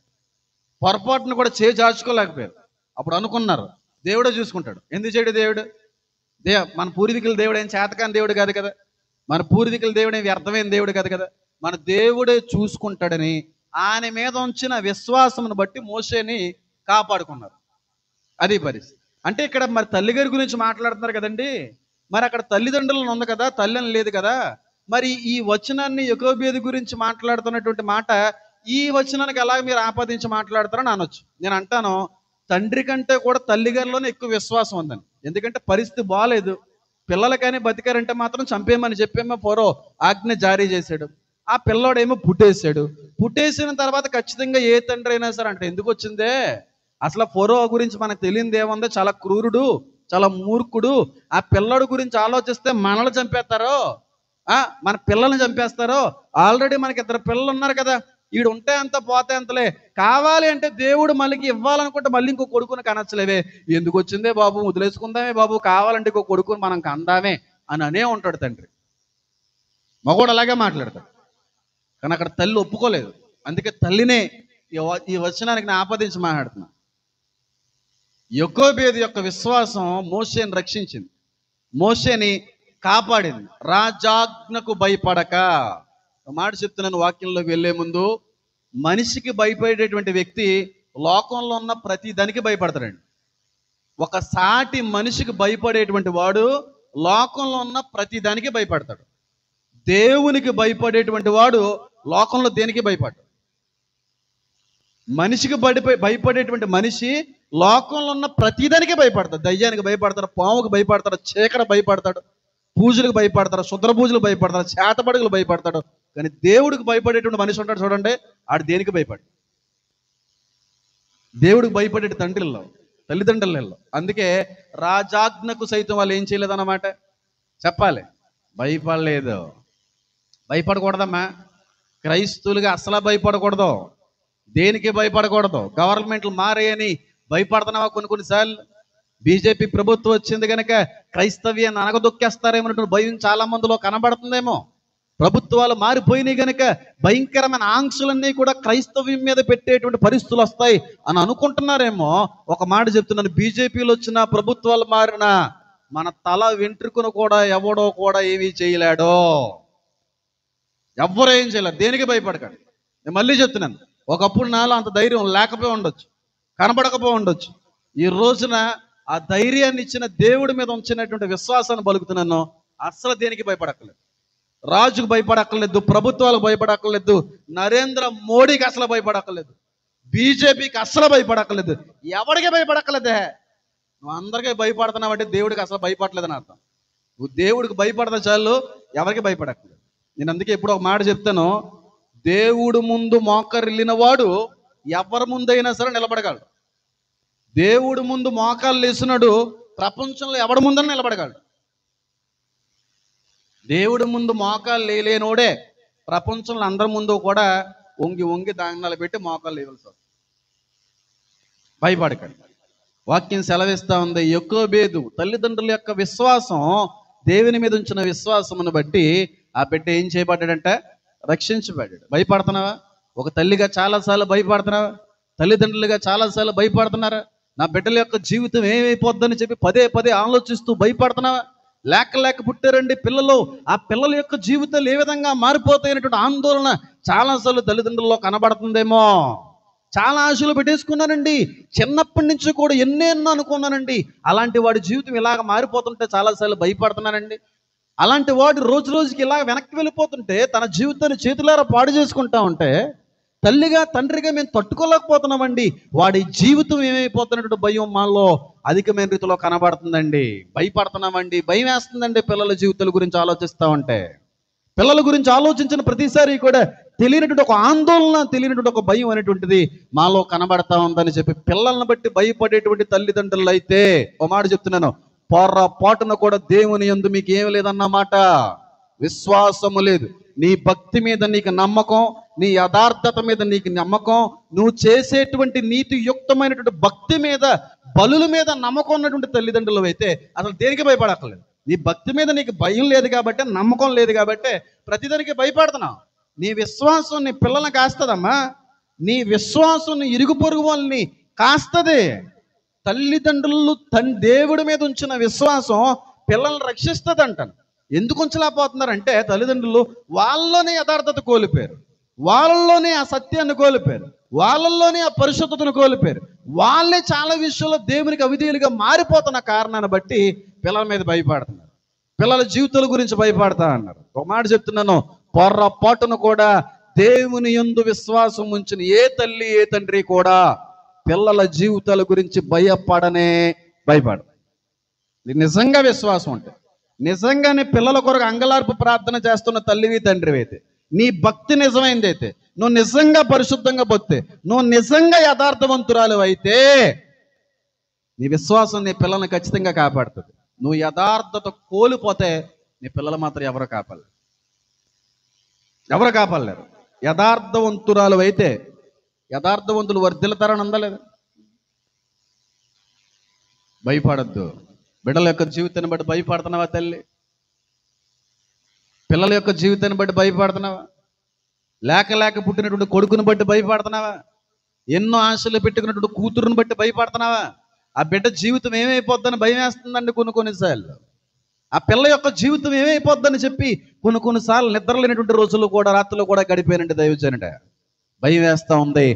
పొరపాటును కూడా చేజార్చుకోలేకపోయారు. అప్పుడు అనుకున్నారు దేవుడే చూసుకుంటాడు. ఎందుకు చేయడు దేవుడు? మన పూర్వీకుల దేవుడు ఏం చేతకాని దేవుడు కాదు కదా, మన పూర్వీకుల దేవుడు ఏం వ్యర్థమైన దేవుడు కాదు కదా, మన దేవుడే చూసుకుంటాడని ఆయన మీద ఉంచిన విశ్వాసమును బట్టి మోషేని కాపాడుకున్నారు. అది పరిస్థితి. అంటే ఇక్కడ మరి తల్లిగారి గురించి మాట్లాడుతున్నారు కదండి, మరి అక్కడ తల్లిదండ్రులను ఉంది కదా, తల్లిని లేదు కదా. మరి ఈ వచనాన్ని యాకోబు గురించి మాట్లాడుతున్నటువంటి మాట ఈ వచనానికి ఎలా మీరు ఆపాదించి మాట్లాడతారని అనొచ్చు. నేను అంటాను, తండ్రి కంటే కూడా తల్లిగారిలోనే ఎక్కువ విశ్వాసం ఉందని. ఎందుకంటే పరిస్థితి బాగాలేదు, పిల్లలు కానీ బతికారంటే మాత్రం చంపేయమని చెప్పేమో ఫరో ఆజ్ఞ జారీ చేశాడు. ఆ పిల్లోడేమో పుట్టేసిన తర్వాత ఖచ్చితంగా ఏ తండ్రి అయినా సరే అంటే ఎందుకు వచ్చిందే, అసలు ఫరో గురించి మనకు తెలియదు ఏముందో, చాలా క్రూరుడు, చాలా మూర్ఖుడు. ఆ పిల్లడు గురించి ఆలోచిస్తే మనల్ని చంపేస్తారో, మన పిల్లల్ని చంపేస్తారో. ఆల్రెడీ మనకి 2 పిల్లలు ఉన్నారు కదా, వీడు ఉంటే అంత పోతే అంతలే, కావాలి అంటే దేవుడు మళ్ళీ ఇవ్వాలనుకుంటే మళ్ళీ ఇంకో కొడుకుని కనచ్చలేవే, ఎందుకు వచ్చిందే బాబు, వదిలేసుకుందామే బాబు, కావాలంటే ఇంకో కొడుకుని మనం కందామే అని అనే ఉంటాడు తండ్రి. మగోడు అలాగే మాట్లాడతాడు. కానీ అక్కడ తల్లి ఒప్పుకోలేదు. అందుకే తల్లినే ఈ వచనానికి నేను ఆపాదించి మాట్లాడుతున్నా. యాకోబు యొక్క విశ్వాసం మోషేని రక్షించింది, మోషేని కాపాడింది. రాజాజ్ఞకు భయపడక, మాట చెప్తున్నాను వాక్యంలోకి వెళ్లే ముందు, మనిషికి భయపడేటువంటి వ్యక్తి లోకంలో ఉన్న ప్రతి దానికి భయపడతాడండి. ఒక సాటి మనిషికి భయపడేటువంటి వాడు లోకంలో ఉన్న ప్రతి దానికి భయపడతాడు. దేవునికి భయపడేటువంటి వాడు లోకంలో దేనికి భయపడ్డాడు. మనిషికి భయపడేటువంటి మనిషి లోకంలో ఉన్న ప్రతిదానికి భయపడతాడు. దయ్యానికి భయపడతాడు, పాముకు భయపడతాడు, చీకటి భయపడతాడు, పూజలకు భయపడతాడు, శుద్ర పూజలకు భయపడతాడు, చేతబడుగులు భయపడతాడు. కానీ దేవుడికి భయపడేటువంటి మనిషి ఉంటాడు చూడండి, ఆడు దేనికి భయపడు. దేవుడికి భయపడే తల్లిదండ్రులలో. అందుకే రాజాజ్ఞకు సైతం వాళ్ళు ఏం చేయలేదన్నమాట చెప్పాలి, భయపడలేదు. భయపడకూడదమ్మా, క్రైస్తవులుగా అసలు భయపడకూడదు, దేనికి భయపడకూడదు. గవర్నమెంట్లు మారాయని భయపడుతున్నావా? కొన్నిసార్లు బీజేపీ ప్రభుత్వం వచ్చింది కనుక క్రైస్తవ్యాన్ని అనగదొక్కేస్తారేమో భయం చాలా మందిలో కనబడుతుందేమో. ప్రభుత్వాలు మారిపోయినాయి కనుక భయంకరమైన ఆంక్షలన్నీ కూడా క్రైస్తవ్యం మీద పెట్టేటువంటి పరిస్థితులు వస్తాయి అని అనుకుంటున్నారేమో. ఒక మాట చెప్తున్నాను, బీజేపీలో వచ్చిన ప్రభుత్వాలు మారినా మన తల వెంట్రుకను కూడా ఎవడో కూడా ఏమీ చేయలేడో, ఎవ్వరూ ఏం చేయలేరు. దేనికి భయపడకండి. నేను మళ్ళీ చెప్తున్నాను, ఒకప్పుడు నాలో అంత ధైర్యం లేకపోయి ఉండొచ్చు, కనబడకపోయి ఉండొచ్చు. ఈ రోజున ఆ ధైర్యాన్ని ఇచ్చిన దేవుడి మీద ఉంచినటువంటి విశ్వాసాన్ని పలుకుతున్నాను. అస్సలు దేనికి భయపడక్కర్లేదు, రాజుకు భయపడక్కర్లేదు, ప్రభుత్వాలకు భయపడక్కర్లేదు, నరేంద్ర మోడీకి అసలు భయపడక్కర్లేదు, బీజేపీకి అసలు భయపడక్కర్లేదు, ఎవరికి భయపడక్కర్లేదే. నువ్వు అందరికీ భయపడుతున్నావు అంటే దేవుడికి అసలు భయపడలేదని అర్థం. నువ్వు దేవుడికి భయపడతా చాలు, ఎవరికి భయపడక్కర్లేదు. నేను అందుకే ఎప్పుడు ఒక మాట చెప్తాను, దేవుడు ముందు మోకరిల్లిన వాడు ఎవరి ముందైనా సరే నిలబడగలడు. దేవుడు ముందు మోకాలు లేసినాడు ప్రపంచంలో ఎవడి ముందర నిలబడగలడు. దేవుడి ముందు మోకాలు లేనోడే ప్రపంచంలో అందరి ముందు కూడా వంగి వంగి దాంగనాలు పెట్టి మోకాళ్ళు లేవలసి వస్తుంది. భయపడకండి. వాక్యం సెలవిస్తా ఉంది, యొకోబేదు తల్లిదండ్రుల యొక్క విశ్వాసం, దేవుని మీద ఉంచిన విశ్వాసమును బట్టి ఆ బిడ్డ ఏం చేయబడ్డాడంటే రక్షించబడ్డాడు. భయపడుతున్నావా? ఒక తల్లిగా చాలాసార్లు భయపడుతున్నావా? తల్లిదండ్రులుగా చాలాసార్లు భయపడుతున్నారా? నా బిడ్డల యొక్క జీవితం ఏమైపోద్దని చెప్పి పదే పదే ఆలోచిస్తూ భయపడుతున్నావా? లేక పుట్టారండి పిల్లలు, ఆ పిల్లల యొక్క జీవితాలు ఏ విధంగా మారిపోతాయనేటువంటి ఆందోళన చాలాసార్లు తల్లిదండ్రుల్లో కనబడుతుందేమో. చాలా ఆశలు పెట్టేసుకున్నానండి, చిన్నప్పటి నుంచి కూడా ఎన్నెన్నో అనుకున్నానండి. అలాంటి వాడి జీవితం ఇలాగ మారిపోతుంటే చాలాసార్లు భయపడుతున్నానండి. అలాంటి వాడు రోజు రోజుకి ఇలా వెనక్కి వెళ్ళిపోతుంటే, తన జీవితాన్ని చేతులారా పాడు చేసుకుంటా ఉంటే, తల్లిగా తండ్రిగా మేము తట్టుకోలేకపోతున్నామండి. వాడి జీవితం ఏమైపోతున్నటువంటి భయం మాలో అధికమైన రీతిలో కనబడుతుందండి. భయపడుతున్నామండి, భయం వేస్తుందండి పిల్లల జీవితాల గురించి ఆలోచిస్తూ ఉంటే. పిల్లల గురించి ఆలోచించిన ప్రతిసారి కూడా తెలియనటువంటి ఒక ఆందోళన, తెలియనటువంటి ఒక భయం అనేటువంటిది మాలో కనబడతా ఉందని చెప్పి పిల్లల్ని బట్టి భయపడేటువంటి తల్లిదండ్రులు అయితే ఒక మాట చెప్తున్నాను, పొర్రపాటున కూడా దేవుని యందు మీకు ఏమి లేదన్నమాట, విశ్వాసము లేదు. నీ భక్తి మీద నీకు నమ్మకం, నీ యథార్థత మీద నీకు నమ్మకం, నువ్వు చేసేటువంటి నీతియుక్తమైనటువంటి భక్తి మీద, బలుల మీద నమ్మకం ఉన్నటువంటి తల్లిదండ్రులు అయితే అసలు దేనికి భయపడక్కర్లేదు. నీ భక్తి మీద నీకు భయం లేదు కాబట్టి, నమ్మకం లేదు కాబట్టి ప్రతిదానికి భయపడుతున్నావు. నీ విశ్వాసం నీ పిల్లల్ని కాస్తుందమ్మా. నీ విశ్వాసం నీ ఇరుగు పొరుగు వాళ్ళని కాస్తుంది. తల్లిదండ్రులు దేవుడి మీద ఉంచిన విశ్వాసం పిల్లల్ని రక్షిస్తుంది అంటాను. ఎందుకు ఉంచలేకపోతున్నారంటే తల్లిదండ్రులు వాళ్ళలోనే యథార్థత కోల్పోయారు, వాళ్ళలోనే ఆ సత్యాన్ని కోల్పోయారు, వాళ్ళల్లోనే ఆ పరిశుద్ధతను కోల్పోయారు. వాళ్ళే చాలా విషయంలో దేవునికి అవిధేయులుగా మారిపోతున్న కారణాన్ని బట్టి పిల్లల మీద భయపడుతున్నారు, పిల్లల జీవితాల గురించి భయపడతా అన్నారు. ఒక మాట చెప్తున్నాను, పొర్రపాటును కూడా దేవుని యందు విశ్వాసం ఉంచిన ఏ తల్లి ఏ తండ్రి కూడా పిల్లల జీవితాల గురించి భయపడరు. ఇది నిజంగా విశ్వాసం అంటే, నిజంగానే పిల్లల కొరకు అంగలార్పు ప్రార్థన చేస్తున్న తల్లివి తండ్రివి అయితే, నీ భక్తి నిజమైంది అయితే, నువ్వు నిజంగా పరిశుద్ధంగా భక్తి, నువ్వు నిజంగా యథార్థవంతురాలు అయితే నీ విశ్వాసం నీ పిల్లల్ని ఖచ్చితంగా కాపాడుతుంది. నువ్వు యథార్థత కోల్పోతే నీ పిల్లలు మాత్రం ఎవరు కాపాడలేరు. యథార్థవంతురాలు అయితే, యథార్థవంతులు వర్ధిల్లుతారని అందలేదు. భయపడద్దు. బిడ్డల యొక్క జీవితాన్ని బట్టి భయపడుతున్నావా తల్లి? పిల్లల యొక్క జీవితాన్ని బట్టి భయపడుతున్నావా? లేక పుట్టినటువంటి కొడుకుని బట్టి భయపడుతున్నావా? ఎన్నో ఆశలు పెట్టుకున్నటువంటి కూతురుని బట్టి భయపడుతున్నావా? ఆ బిడ్డ జీవితం ఏమైపోద్దని భయం వేస్తుందండి కొన్నిసార్లు. ఆ పిల్ల యొక్క జీవితం ఏమైపోద్దని చెప్పి కొన్నిసార్లు నిద్రలేనటువంటి రోజులు కూడా, రాత్రులు కూడా గడిపోయినండి దైవజనుడ. భయం వేస్తూ ఉంది.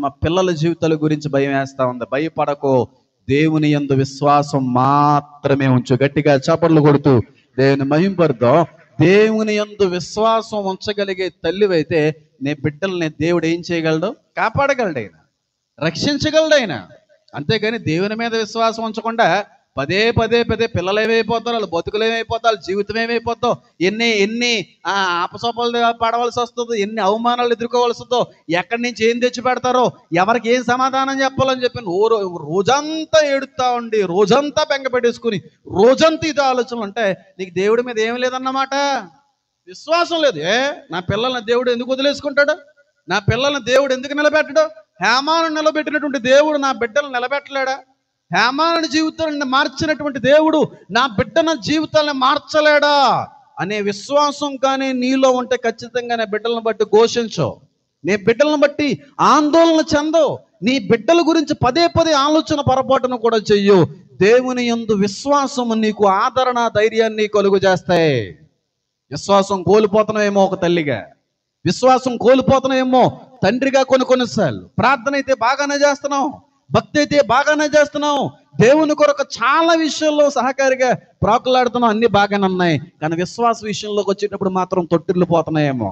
మా పిల్లల జీవితాల గురించి భయం వేస్తూ ఉంది. భయపడకో, దేవుని యందు విశ్వాసం మాత్రమే ఉంచు. గట్టిగా చప్పట్లు కొడుతూ దేవుని మహింపరుద్దాం. దేవుని యందు విశ్వాసం ఉంచగలిగే తల్లివైతే నీ బిడ్డల్ని దేవుడు ఏం చేయగలడు? కాపాడగలడు, ఆయన రక్షించగలడు ఆయన. అంతేగాని దేవుని మీద విశ్వాసం ఉంచకుండా పదే పిల్లలు ఏమైపోతారు, వాళ్ళు బతుకులు ఏమైపోతారు, జీవితం ఏమైపోతావు, ఎన్ని అపసోపాలు పడవలసి వస్తుందో, ఎన్ని అవమానాలు ఎదుర్కోవాల్సి వస్తుందో, ఎక్కడి నుంచి ఏం తెచ్చి పెడతారో, ఎవరికి ఏం సమాధానం చెప్పాలని చెప్పి రోజంతా ఏడుతా ఉండి, రోజంతా బెంగ పెట్టేసుకుని, రోజంతా ఇది ఆలోచనలు ఉంటే నీకు దేవుడి మీద ఏమి లేదన్నమాట, విశ్వాసం లేదు. నా పిల్లల్ని దేవుడు ఎందుకు వదిలేసుకుంటాడు? నా పిల్లల్ని దేవుడు ఎందుకు నిలబెట్టడు? హేమాను నిలబెట్టినటువంటి దేవుడు నా బిడ్డలను నిలబెట్టలేడా? హేమాను జీవితాలను మార్చినటువంటి దేవుడు నా బిడ్డల జీవితాలను మార్చలేడా అనే విశ్వాసం కానీ నీలో ఉంటే ఖచ్చితంగా నీ బిడ్డలను బట్టి ఘోషించవు, నీ బిడ్డలను బట్టి ఆందోళన చెందవు, నీ బిడ్డల గురించి పదే ఆలోచన పొరపాటును కూడా చెయ్యు. దేవుని యందు విశ్వాసము నీకు ఆదరణ, ధైర్యాన్ని కలుగు చేస్తాయి. విశ్వాసం కోల్పోతున్నావేమో ఒక తల్లిగా, విశ్వాసం కోల్పోతున్నాయేమో తండ్రిగా కొన్నిసార్లు. ప్రార్థన అయితే బాగానే చేస్తున్నావు, భక్తి అయితే బాగానే చేస్తున్నావు, దేవుని కొరకు చాలా విషయాల్లో సహకారిగా ప్రాకులాడుతున్నావు, అన్ని బాగానే ఉన్నాయి. కానీ విశ్వాస విషయంలోకి వచ్చేటప్పుడు మాత్రం తొట్టిల్లు పోతున్నాయేమో.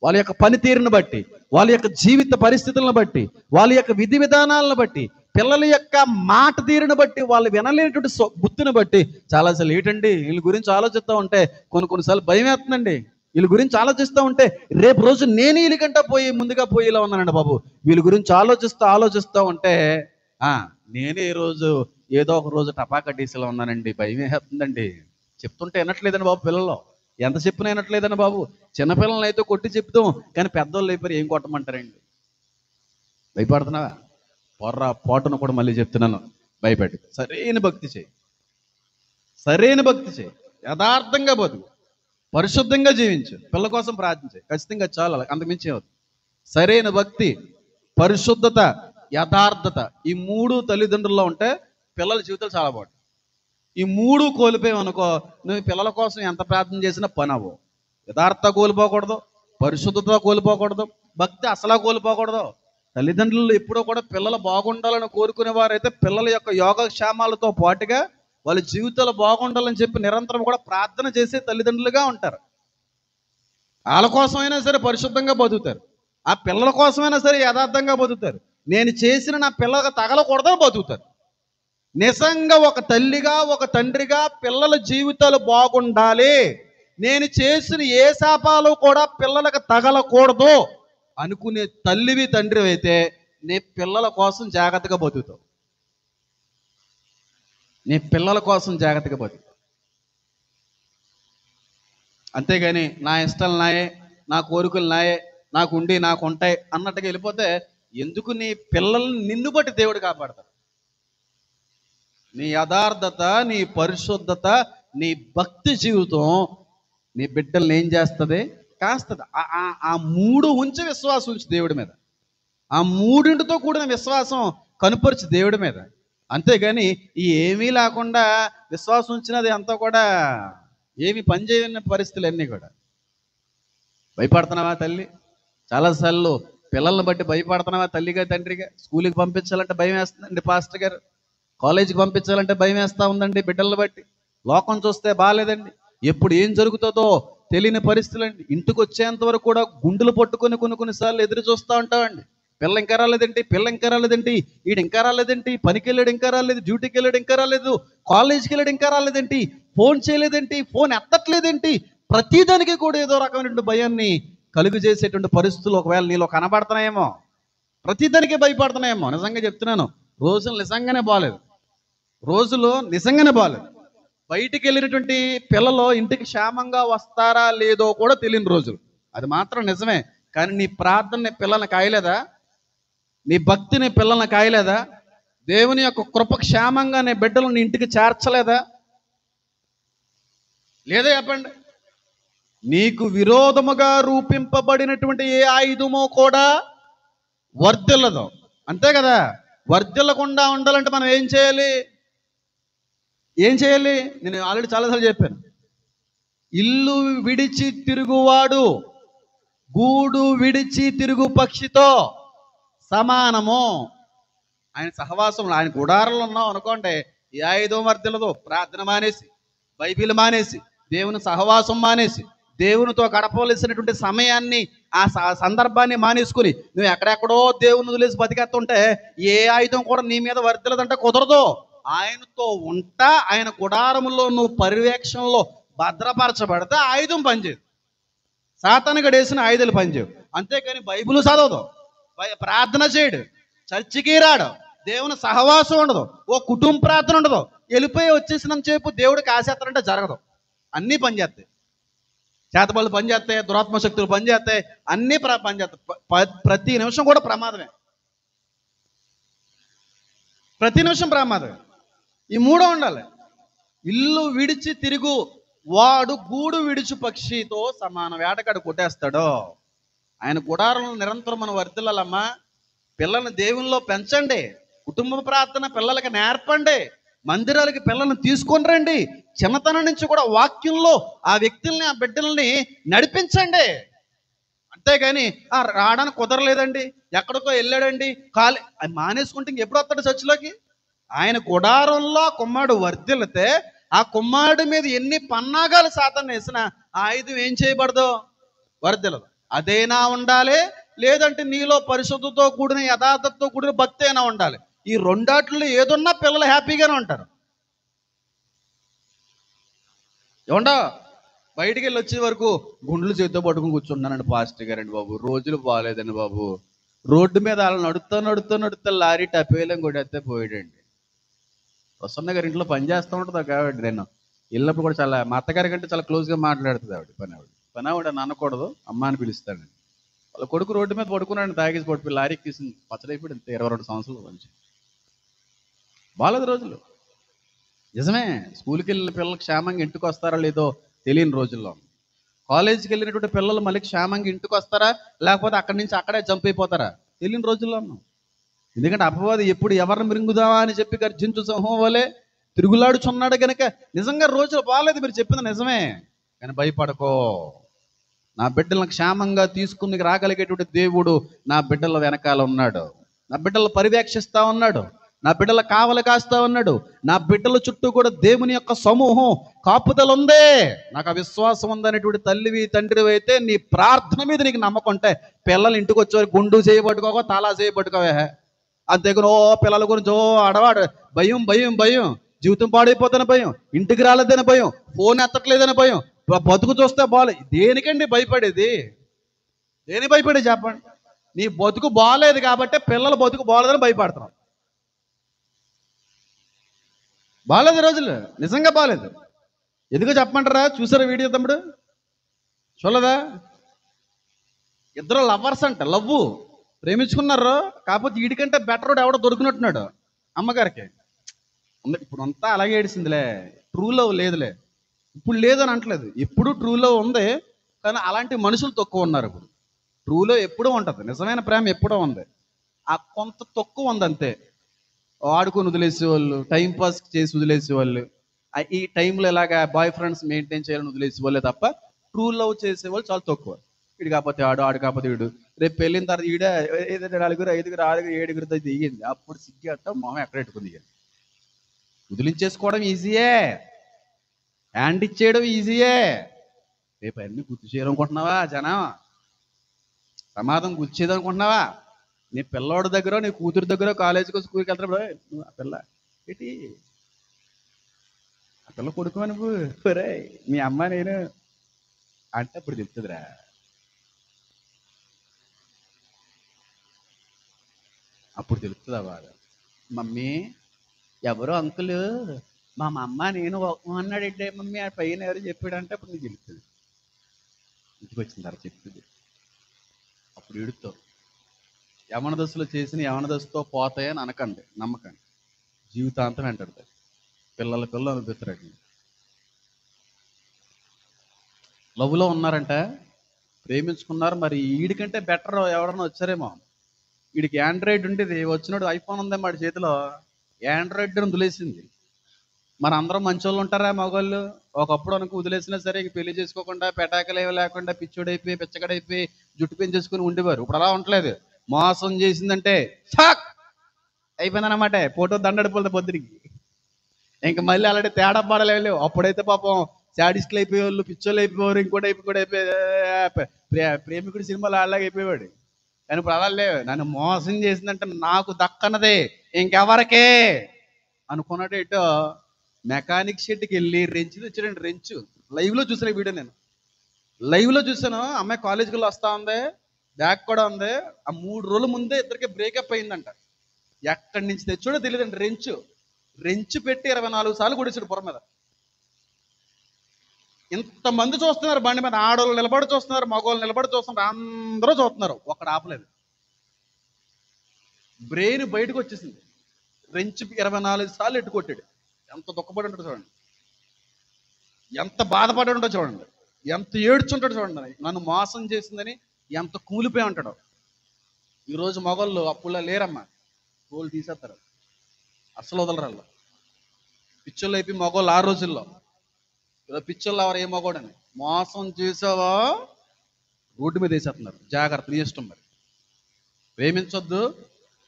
వాళ్ళ యొక్క పనితీరుని బట్టి, వాళ్ళ యొక్క జీవిత పరిస్థితులను బట్టి, వాళ్ళ యొక్క విధి విధానాలను బట్టి, పిల్లల యొక్క మాట తీరుని బట్టి, వాళ్ళు వినలేనటువంటి బుద్ధిని బట్టి చాలాసార్లు ఏంటండి వీళ్ళ గురించి ఆలోచిస్తూ ఉంటే కొన్నిసార్లు భయం వేస్తుందండి. వీళ్ళ గురించి ఆలోచిస్తూ ఉంటే రేపు రోజు నేను వీళ్ళకంటే ముందుగా పోయేలా ఉన్నానండి బాబు. వీళ్ళ గురించి ఆలోచిస్తూ ఉంటే నేనే ఈరోజు ఏదో ఒక రోజు టపాకా డీసీలో ఉన్నానండి, భయం వేస్తుందండి. చెప్తుంటే వినట్లేదండి బాబు పిల్లలు. ఎంత చెప్పినా వినట్లేదని బాబు. చిన్నపిల్లల్ని అయితే కొట్టి చెప్తాం, కానీ పెద్దోళ్ళు అయిపోయి ఏం కొట్టమంటారండి? భయపడుతున్నావా? పొర్రా పోటును కూడా మళ్ళీ చెప్తున్నాను, భయపెట్టు. సరైన భక్తి చేయి, సరైన భక్తి చేయి, యథార్థంగా బతుకు, పరిశుద్ధంగా జీవించు, పిల్ల కోసం ప్రార్థించే, ఖచ్చితంగా చాలు. అంతకుమించి ఏమవుతుంది? సరైన భక్తి, పరిశుద్ధత, యథార్థత, ఈ మూడు తల్లిదండ్రుల్లో ఉంటే పిల్లల జీవితాలు చాలా బాగుంటాయి. ఈ మూడు కోల్పోయామనుకో, నువ్వు పిల్లల కోసం ఎంత ప్రార్థన చేసినా పని అవ్వవు. యథార్థత కోల్పోకూడదు, పరిశుద్ధత కోల్పోకూడదు, భక్తి అసలా కోల్పోకూడదు. తల్లిదండ్రులు ఎప్పుడో కూడా పిల్లలు బాగుండాలని కోరుకునే వారైతే పిల్లల యొక్క యోగక్షేమాలతో పాటుగా వాళ్ళ జీవితాలు బాగుండాలని చెప్పి నిరంతరం కూడా ప్రార్థన చేసే తల్లిదండ్రులుగా ఉంటారు. వాళ్ళ కోసమైనా సరే పరిశుద్ధంగా బతుకుతారు, ఆ పిల్లల కోసమైనా సరే యథార్థంగా బతుకుతారు. నేను చేసిన నా పిల్లలకు తగలకూడదని బతుకుతారు. నిజంగా ఒక తల్లిగా ఒక తండ్రిగా పిల్లల జీవితాలు బాగుండాలి, నేను చేసిన ఏ శాపాలు కూడా పిల్లలకు తగలకూడదు అనుకునే తల్లివి తండ్రి అయితే నీ పిల్లల కోసం జాగ్రత్తగా బతుకుతావు. నీ పిల్లల కోసం జాగ్రత్తగా బతుకు. అంతేగాని నా ఇష్టాలు నాయే, నా కోరికలు నాయే, నాకు ఉండి నాకు ఉంటాయి అన్నట్టుగా వెళ్ళిపోతే ఎందుకు? నీ పిల్లల్ని నిన్ను బట్టి దేవుడు కాపాడతాడు. నీ యథార్థత, నీ పరిశుద్ధత, నీ భక్తి జీవితం నీ బిడ్డల్ని ఏం చేస్తుంది? కాస్తుంది. ఆ మూడు ఉంచి విశ్వాసం ఉంచి దేవుడి మీద, ఆ మూడింటితో కూడిన విశ్వాసం కనుపరిచి దేవుడి మీద. అంతేగాని ఈ ఏమీ లేకుండా విశ్వాసం ఉంచినది అంతా కూడా ఏమి పనిచేయని పరిస్థితులు అన్నీ కూడా. భయపడుతున్నావా తల్లి? చాలాసార్లు పిల్లల్ని బట్టి భయపడుతున్నావా తల్లిగా తండ్రిగా? స్కూల్కి పంపించాలంటే భయం వేస్తుందండి పాస్టర్ గారు, కాలేజీకి పంపించాలంటే భయం వేస్తూ ఉందండి బిడ్డలను బట్టి. లోకం చూస్తే బాగాలేదండి, ఎప్పుడు ఏం జరుగుతుందో తెలియని పరిస్థితులండి. ఇంటికి వచ్చేంత వరకు కూడా గుండెలు పట్టుకొని కొన్నిసార్లు ఎదురు చూస్తూ ఉంటామండి. పిల్ల ఇంకా రాలేదేంటి, పిల్ల ఇంకా రాలేదేంటి, ఈడు ఇంకా రాలేదేంటి, పనికి వెళ్ళాడు ఇంకా రాలేదు, డ్యూటీకి వెళ్ళాడు ఇంకా రాలేదు, కాలేజీకి వెళ్ళాడు ఇంకా రాలేదేంటి, ఫోన్ చేయలేదేంటి, ఫోన్ ఎత్తట్లేదేంటి. ప్రతిదానికి కూడా ఏదో రకమైనటువంటి భయాన్ని కలుగు చేసేటువంటి పరిస్థితులు ఒకవేళ నీలో కనబడుతున్నాయేమో, ప్రతిదానికి భయపడుతున్నాయేమో. నిజంగా చెప్తున్నాను, రోజులు నిజంగానే బాగాలేదు, రోజులు నిజంగానే బాగాలేదు. బయటికి వెళ్ళినటువంటి పిల్లలు ఇంటికి క్షేమంగా వస్తారా లేదో కూడా తెలియని రోజులు, అది మాత్రం నిజమే. కానీ నీ ప్రార్థన పిల్లల్ని కాయలేదా? నీ భక్తిని పిల్లల్ని కాయలేదా? దేవుని యొక్క కృప క్షేమంగా నీ బిడ్డలను ఇంటికి చేర్చలేదా? లేదా చెప్పండి. నీకు విరోధముగా రూపింపబడినటువంటి ఏ ఆయుధమో కూడా వర్ధిల్లదు, అంతే కదా? వర్ధిల్లకుండా ఉండాలంటే మనం ఏం చేయాలి? ఏం చేయాలి? నేను ఆల్రెడీ చాలాసార్లు చెప్పాను. ఇల్లు విడిచి తిరుగువాడు గూడు విడిచి తిరుగు పక్షితో సమానము. ఆయన సహవాసంలో, ఆయన గుడారంలో ఉన్నాం అనుకోండి, ఈ ఆయుధం వర్ధిల్లదు. ప్రార్థన మానేసి, బైబిల్ మానేసి, దేవుని సహవాసం మానేసి, దేవునితో గడపవలసినటువంటి సమయాన్ని, ఆ సందర్భాన్ని మానేసుకుని నువ్వు ఎక్కడెక్కడో దేవుని వదిలేసి బతికేస్తుంటే ఏ ఆయుధం కూడా నీ మీద వర్ధిల్లదంటే కుదరదు. ఆయనతో ఉంటా, ఆయన గుడారంలో నువ్వు పర్యవేక్షణలో భద్రపరచబడితే ఆయుధం పనిచేయదు. సాతాను గడేసిన ఆయుధాలు పనిచేయవు. అంతేకాని బైబిల్ చదవదు, ప్రార్థన చేయడు, చర్చికి రాడు, దేవుని సహవాసం ఉండదు, ఓ కుటుంబ ప్రార్థన ఉండదు, వెళ్ళిపోయి వచ్చేసినంత సేపు దేవుడికి ఆశేస్తారంటే జరగదు. అన్నీ పనిచేస్తాయి, చేతబళ్ళు పనిచేస్తాయి, దురాత్మ శక్తులు పనిచేస్తాయి, అన్నీ పనిచేస్తాయి. ప్రతి నిమిషం కూడా ప్రమాదమే, ప్రతి నిమిషం ప్రమాదమే. ఈ మూడో ఉండాలి. ఇల్లు విడిచి తిరుగు వాడు గూడు విడిచి పక్షితో సమానం. వేటగాడు కొట్టేస్తాడు. ఆయన గుడారంలో నిరంతరం మనం వర్ధిల్లాలమ్మా. పిల్లల్ని దేవునిలో పెంచండి, కుటుంబ ప్రార్థన పిల్లలకి నేర్పండి, మందిరాలకి పిల్లల్ని తీసుకొని రండి, చిన్నతనం నుంచి కూడా వాక్యంలో ఆ వ్యక్తుల్ని, ఆ బిడ్డల్ని నడిపించండి. అంతేగాని రావడానికి కుదరలేదండి, ఎక్కడికో వెళ్ళాడండి, అది మానేసుకుంటే ఇంకెప్పుడు వస్తాడు చర్చిలోకి? ఆయన గుడారంలో కుమ్మాడు వర్ధిల్లితే ఆ కుమ్మాడు మీద ఎన్ని పన్నాగాలు సాతాను వేసినా ఆ ఆయుధం ఏం చేయబడదు? వర్ధిల్లదు. అదైనా ఉండాలి, లేదంటే నీలో పరిశుద్ధతో కూడిన యథార్థతతో కూడిన భక్తి అయినా ఉండాలి. ఈ రెండాట్లో ఏదున్నా పిల్లలు హ్యాపీగానే ఉంటారు. ఏమంటా బయటికి వెళ్ళి వచ్చే వరకు గుండెలు చేతితో పట్టుకుని కూర్చుంటున్నానండి పాస్టర్ గారండి బాబు, రోజులు బాగాలేదండి బాబు. రోడ్డు మీద అలా నడుస్తూ లారీ టపేలం కొట్టేస్తే పోయాడండి. వసన్న గారి ఇంట్లో పని చేస్తూ ఉంటుంది కాబట్టి నేను వెళ్ళినప్పుడు కూడా చాలా మా అత్తగారి కంటే చాలా క్లోజ్గా మాట్లాడుతుంది పని ఆవిడ అని అనకూడదు, అమ్మ అని పిలుస్తాడు. వాళ్ళ కొడుకు రోడ్డు మీద పడుకున్నాడు, తాగేసి పడిపోయి లారీకి తీసింది, పచ్చడైపోయాడు. ఇంత 22 సంవత్సరాలు మంచి బాలేదు రోజులు. నిజమే, స్కూల్కి వెళ్ళిన పిల్లలు క్షేమంగా ఇంటికి వస్తారా లేదో తెలియని రోజుల్లో. కాలేజీకి వెళ్ళినటువంటి పిల్లలు మళ్ళీ క్షేమంగా ఇంటికి వస్తారా లేకపోతే అక్కడి నుంచి అక్కడే జంప్ అయిపోతారా తెలియని రోజుల్లో ఉన్నాం. ఎందుకంటే అపవాది ఎప్పుడు ఎవరిని మిరుగుదావా అని చెప్పి గర్జించు సింహం వలె తిరుగులాడుచున్నాడు కనుక నిజంగా రోజులు బాగాలేదు, మీరు చెప్పింది నిజమే. కానీ భయపడకో, నా బిడ్డలను క్షేమంగా తీసుకుని రాగలిగేటువంటి దేవుడు నా బిడ్డల వెనకాల ఉన్నాడు. నా బిడ్డలు పర్యవేక్షిస్తా ఉన్నాడు, నా బిడ్డల కావలి కాస్తా ఉన్నాడు. నా బిడ్డల చుట్టూ కూడా దేవుని యొక్క సమూహం కాపుదల ఉందే. నాకు ఆ విశ్వాసం ఉందనేటువంటి తల్లివి తండ్రివి అయితే నీ ప్రార్థన మీద నీకు నమ్మకం ఉంటే పిల్లలు ఇంటికి వచ్చే గుండు చేయబట్టుకోక తాళా చేయబట్టుకోవే. అంతేకాని ఓ పిల్లల గురించి ఓ ఆడవాడు భయం భయం భయం, జీవితం పాడైపోతున్న భయం, ఇంటికి రాలేదని భయం, ఫోన్ ఎత్తట్లేదని భయం, బతుకు చూస్తే బాగాలేదు. దేనికండి భయపడేది? దేని భయపడేది చెప్పండి? నీ బతుకు బాగాలేదు కాబట్టి పిల్లల బతుకు బాగాలేదని భయపడుతున్నాం. బాగాలేదు రోజులు, నిజంగా బాగాలేదు. ఎందుకో చెప్పమంటారా? చూసారా వీడియో తమ్ముడు? చూడదా? ఇద్దరు లవర్స్ అంట, లవ్వు ప్రేమించుకున్నారు. కాకపోతే వీడికంటే బెటర్ ఎవడో దొరికినట్టున్నాడు అమ్మగారికి. ఇప్పుడు అంతా అలాగే ఏడిసిందిలే, ట్రూ లవ్ లేదులే. ఇప్పుడు లేదని అంటలేదు, ఎప్పుడు ట్రూ లవ్ ఉంది. కానీ అలాంటి మనుషులు తక్కువ ఉన్నారు ఇప్పుడు. ట్రూ లవ్ ఎప్పుడూ ఉంటుంది, నిజమైన ప్రేమ ఎప్పుడూ ఉంది. ఆ కొంత తక్కువ ఉంది అంతే. ఆడుకొని వదిలేసేవాళ్ళు, టైంపాస్ చేసి వదిలేసేవాళ్ళు, ఈ టైంలో ఇలాగా బాయ్ ఫ్రెండ్స్ మెయింటైన్ చేయాలని వదిలేసేవాళ్ళే తప్ప ట్రూ లవ్ చేసేవాళ్ళు చాలా తక్కువ. వీడు కాకపోతే ఆడు, ఆడు కాకపోతే వీడు. రేపు పెళ్ళిన తర్వాత ఈడ ఏదైతే 4, 5, 6, 7 దిగింది, అప్పుడు సిగ్గట్ట మొహం ఎక్కడ పెట్టుకుంది. వదిలించేసుకోవడం ఈజీయే, హ్యాండ్ ఇచ్చేయడం ఈజీయే. రేపు అన్ని గుర్తు చేయాలనుకుంటున్నావా? జనం ప్రమాదం గుర్చేదనుకుంటున్నావా? నీ పిల్లోడి దగ్గర, నీ కూతురు దగ్గర కాలేజీకి స్కూల్కి వెళ్తాడు, నువ్వు ఆ పిల్ల ఏంటి, ఆ పిల్ల కొడుకు నువ్వు, రే మీ అమ్మ నేను అంటే అప్పుడు తెలుస్తుందిరా. అప్పుడు తెలుస్తుందా బాధ. మమ్మీ ఎవరో అంకులు మా అమ్మ నేను అన్నాడంటే, మమ్మీ ఆ పైన ఎవరు చెప్పాడంటే అప్పుడు నీకు తెలుస్తుంది. ఇంటికి వచ్చిన తర్వాత చెప్తుంది. అప్పుడు ఎడుతావు. యవన దశలో చేసిన యవన దశతో పోతాయని అనకండి, నమ్మకండి. జీవితాంతం వెంటాడుతాయి. పిల్లలు అనిపిస్తారండి. లవ్లో ఉన్నారంట, ప్రేమించుకున్నారు. మరి వీడికంటే బెటర్ ఎవరన్నా వచ్చారేమో. వీడికి ఆండ్రాయిడ్ ఉండేది, వచ్చినోడు ఐఫోన్ ఉందేమో వాడి చేతిలో. ఆండ్రాయిడ్ వదిలేసింది. మన అందరం మంచోళ్ళు ఉంటారా మగవాళ్ళు? ఒకప్పుడు అనుకు వదిలేసినా సరే పెళ్లి చేసుకోకుండా పెటాకలు ఏమి లేకుండా పిచ్చోడైపోయి పిచ్చగడైపోయి జుట్టు పెంచేసుకుని ఉండేవారు. ఇప్పుడు అలా ఉండలేదు. మోసం చేసిందంటే షాక్ అయిపోయిందన్నమాట. ఫోటో దండడిపోతుంది పొద్దురికి. ఇంకా మళ్ళీ అలాంటి తేడా పాడలేవు. అప్పుడైతే పాపం శాడిస్టులు అయిపోయేవాళ్ళు, పిచ్చోళ్ళు అయిపోయేవారు, ఇంకోటి ప్రేమికుడి సినిమాలు అలాగే అయిపోయేవాడు. కానీ ఇప్పుడు అలా లేవు. నన్ను మోసం చేసిందంటే నాకు దక్కనదే ఇంకెవరికే అనుకున్నాడు. ఏటో మెకానిక్ షెడ్కి వెళ్ళి రెంచు తెచ్చాడండి. రెంచు లైవ్లో చూసాను వీడియో, నేను లైవ్లో చూసాను. అమ్మాయి కాలేజీకి వెళ్ళి వస్తా ఉంది, బ్యాగ్ కూడా ఉంది. ఆ 3 రోజుల ముందే ఇద్దరికి బ్రేకప్ అయిందంట. ఎక్కడి నుంచి తెచ్చాడో తెలియదండి. రెంచు పెట్టి 24 సార్లు కొడేసాడు పొర మీద. ఇంతమంది చూస్తున్నారు బండి మీద, ఆడవాళ్ళు నిలబడి చూస్తున్నారు, మగవాళ్ళు నిలబడి చూస్తున్నారు, అందరూ చూస్తున్నారు. ఒక్కడ ఆపలేదు. బ్రెయిన్ బయటకు వచ్చేసింది. రెంచు 24 సార్లు ఎట్టుకొట్టాడు. ఎంత దుఃఖపడి ఉంటాడు చూడండి, ఎంత బాధపడి ఉంటాడు చూడండి, ఎంత ఏడ్చుంటాడు చూడండి. నన్ను మోసం చేసిందని ఎంత కూలిపోయి ఉంటాడు. ఈరోజు మగవాళ్ళు అప్పుల్లో లేరమ్మా, తోలు తీసేస్తారు, అస్సలు వదలరాళ్ళు. పిచ్చోళ్ళు అయిపోయి మగవాళ్ళు ఆ రోజుల్లో. ఇలా పిచ్చోళ్ళు ఎవరు ఏ మగవాడని మోసం చేసావా రోడ్డు మీద వేసేస్తున్నారు. జాగ్రత్త, నీ ఇష్టం. మరి ప్రేమించొద్దు,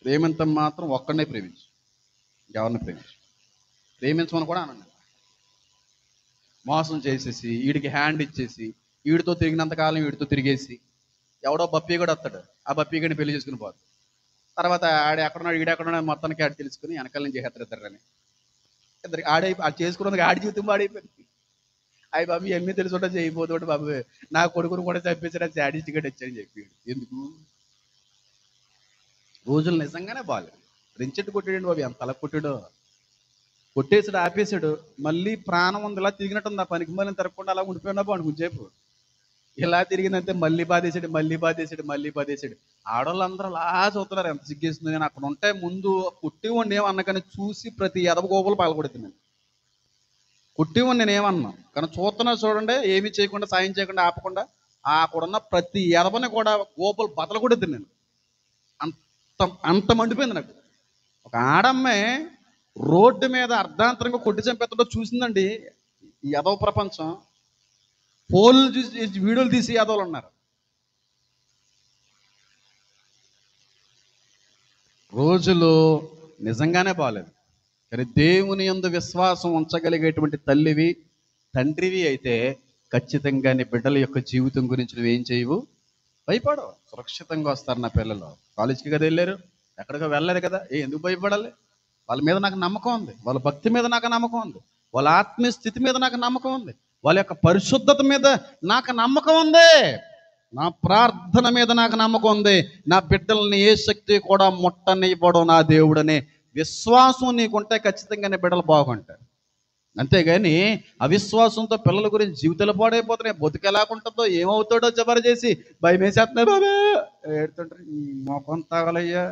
ప్రేమించడం మాత్రం ఒక్కడనే ప్రేమించు, ఎవరిని ప్రేమించమని కూడా అనండి. మోసం చేసేసి వీడికి హ్యాండ్ ఇచ్చేసి వీడితో తిరిగినంతకాలం వీడితో తిరిగేసి ఎవడో బప్పీ కూడా వస్తాడు, ఆ బప్పీ గడిని పెళ్లి చేసుకుని పోదు. తర్వాత ఆడ ఎక్కడున్నాడు ఎక్కడున్నాడు మొత్తానికి ఆడు తెలుసుకుని వెనకాల నుంచి చేస్తారు ఇద్దరని. ఇద్దరికి ఆడు చేసుకున్నందుకు ఆడి జీవితం ఆడైపోయింది. అయ్యి బాబు ఇవన్నీ తెలుసుకుంటా చేయబోతాడు బాబు, నా కొడుకును కూడా చంపేసాడు, శాడిస్ట్ టికెట్ వచ్చాడని చెప్పి. ఎందుకు? రోజులు నిజంగానే బాగాలేదు. రెంచెట్టు కొట్టాడండి బాబు, ఎంత తల కొట్టాడో. కొట్టేసాడు, ఆపేశాడు. మళ్ళీ ప్రాణం ఉంది, ఇలా తిరిగినట్టుంది. ఆ పనికి మళ్ళీ తిరగకుండా అలా ఉండిపోయినా బాగుండు కొంచెంసేపు. ఇలా తిరిగిందంటే మళ్ళీ బాధేసాడు, మళ్ళీ బాధేసాడు, మళ్ళీ బాధేసాడు. ఆడవాళ్ళందరూ అలా చూస్తున్నారు, ఎంత సిగ్గేస్తుంది. నేను అక్కడ ఉంటే ముందు కుట్టివ్వండి ఏమన్నా, కానీ చూసి ప్రతి ఎదవ గోపులు పగలగొడుతున్నాను. కుట్టివ్వండి నేను ఏమన్నా, కానీ చూస్తున్నా చూడండి, ఏమీ చేయకుండా, సాయం చేయకుండా, ఆపకుండా అక్కడున్న ప్రతి ఎదవని కూడా గోపులు బతలగొడుతుంది నేను. అంత అంత మండిపోయింది నాకు. ఒక ఆడమ్మాయి రోడ్డు మీద అర్ధాంతరంగా కొట్టి చంపేస్తుంటో చూసిందండి ఈ యాదవ ప్రపంచం. పోలు చూసి వీడియోలు తీసి యాదవులు ఉన్నారు. రోజులు నిజంగానే బాగాలేదు. కానీ దేవుని యందు విశ్వాసం ఉంచగలిగేటువంటి తల్లివి, తండ్రివి అయితే ఖచ్చితంగా నీ బిడ్డల యొక్క జీవితం గురించి నువ్వేం చేయవు, భయపడవు. సురక్షితంగా వస్తారు నా పిల్లలు. కాలేజీకి కదా వెళ్ళారు, ఎక్కడికో వెళ్ళారు కదా, ఎందుకు భయపడాలి? వాళ్ళ మీద నాకు నమ్మకం ఉంది, వాళ్ళ భక్తి మీద నాకు నమ్మకం ఉంది, వాళ్ళ ఆత్మీయ స్థితి మీద నాకు నమ్మకం ఉంది, వాళ్ళ యొక్క పరిశుద్ధత మీద నాకు నమ్మకం ఉంది, నా ప్రార్థన మీద నాకు నమ్మకం ఉంది. నా బిడ్డల్ని ఏ శక్తి కూడా ముట్టనివ్వడం నా దేవుడనే విశ్వాసం నీకుంటే ఖచ్చితంగా నీ బిడ్డలు బాగుంటారు. అంతేగాని అవిశ్వాసంతో పిల్లల గురించి జీవితాలు పాడైపోతున్నాయి. బతుకు ఎలాగుంటుందో, ఏమవుతాడో జబర చేసి భయం వేసేస్తున్నాయి. బాబా ఏడుతుంటారు, ఈ మొఖం తగలయ్యా,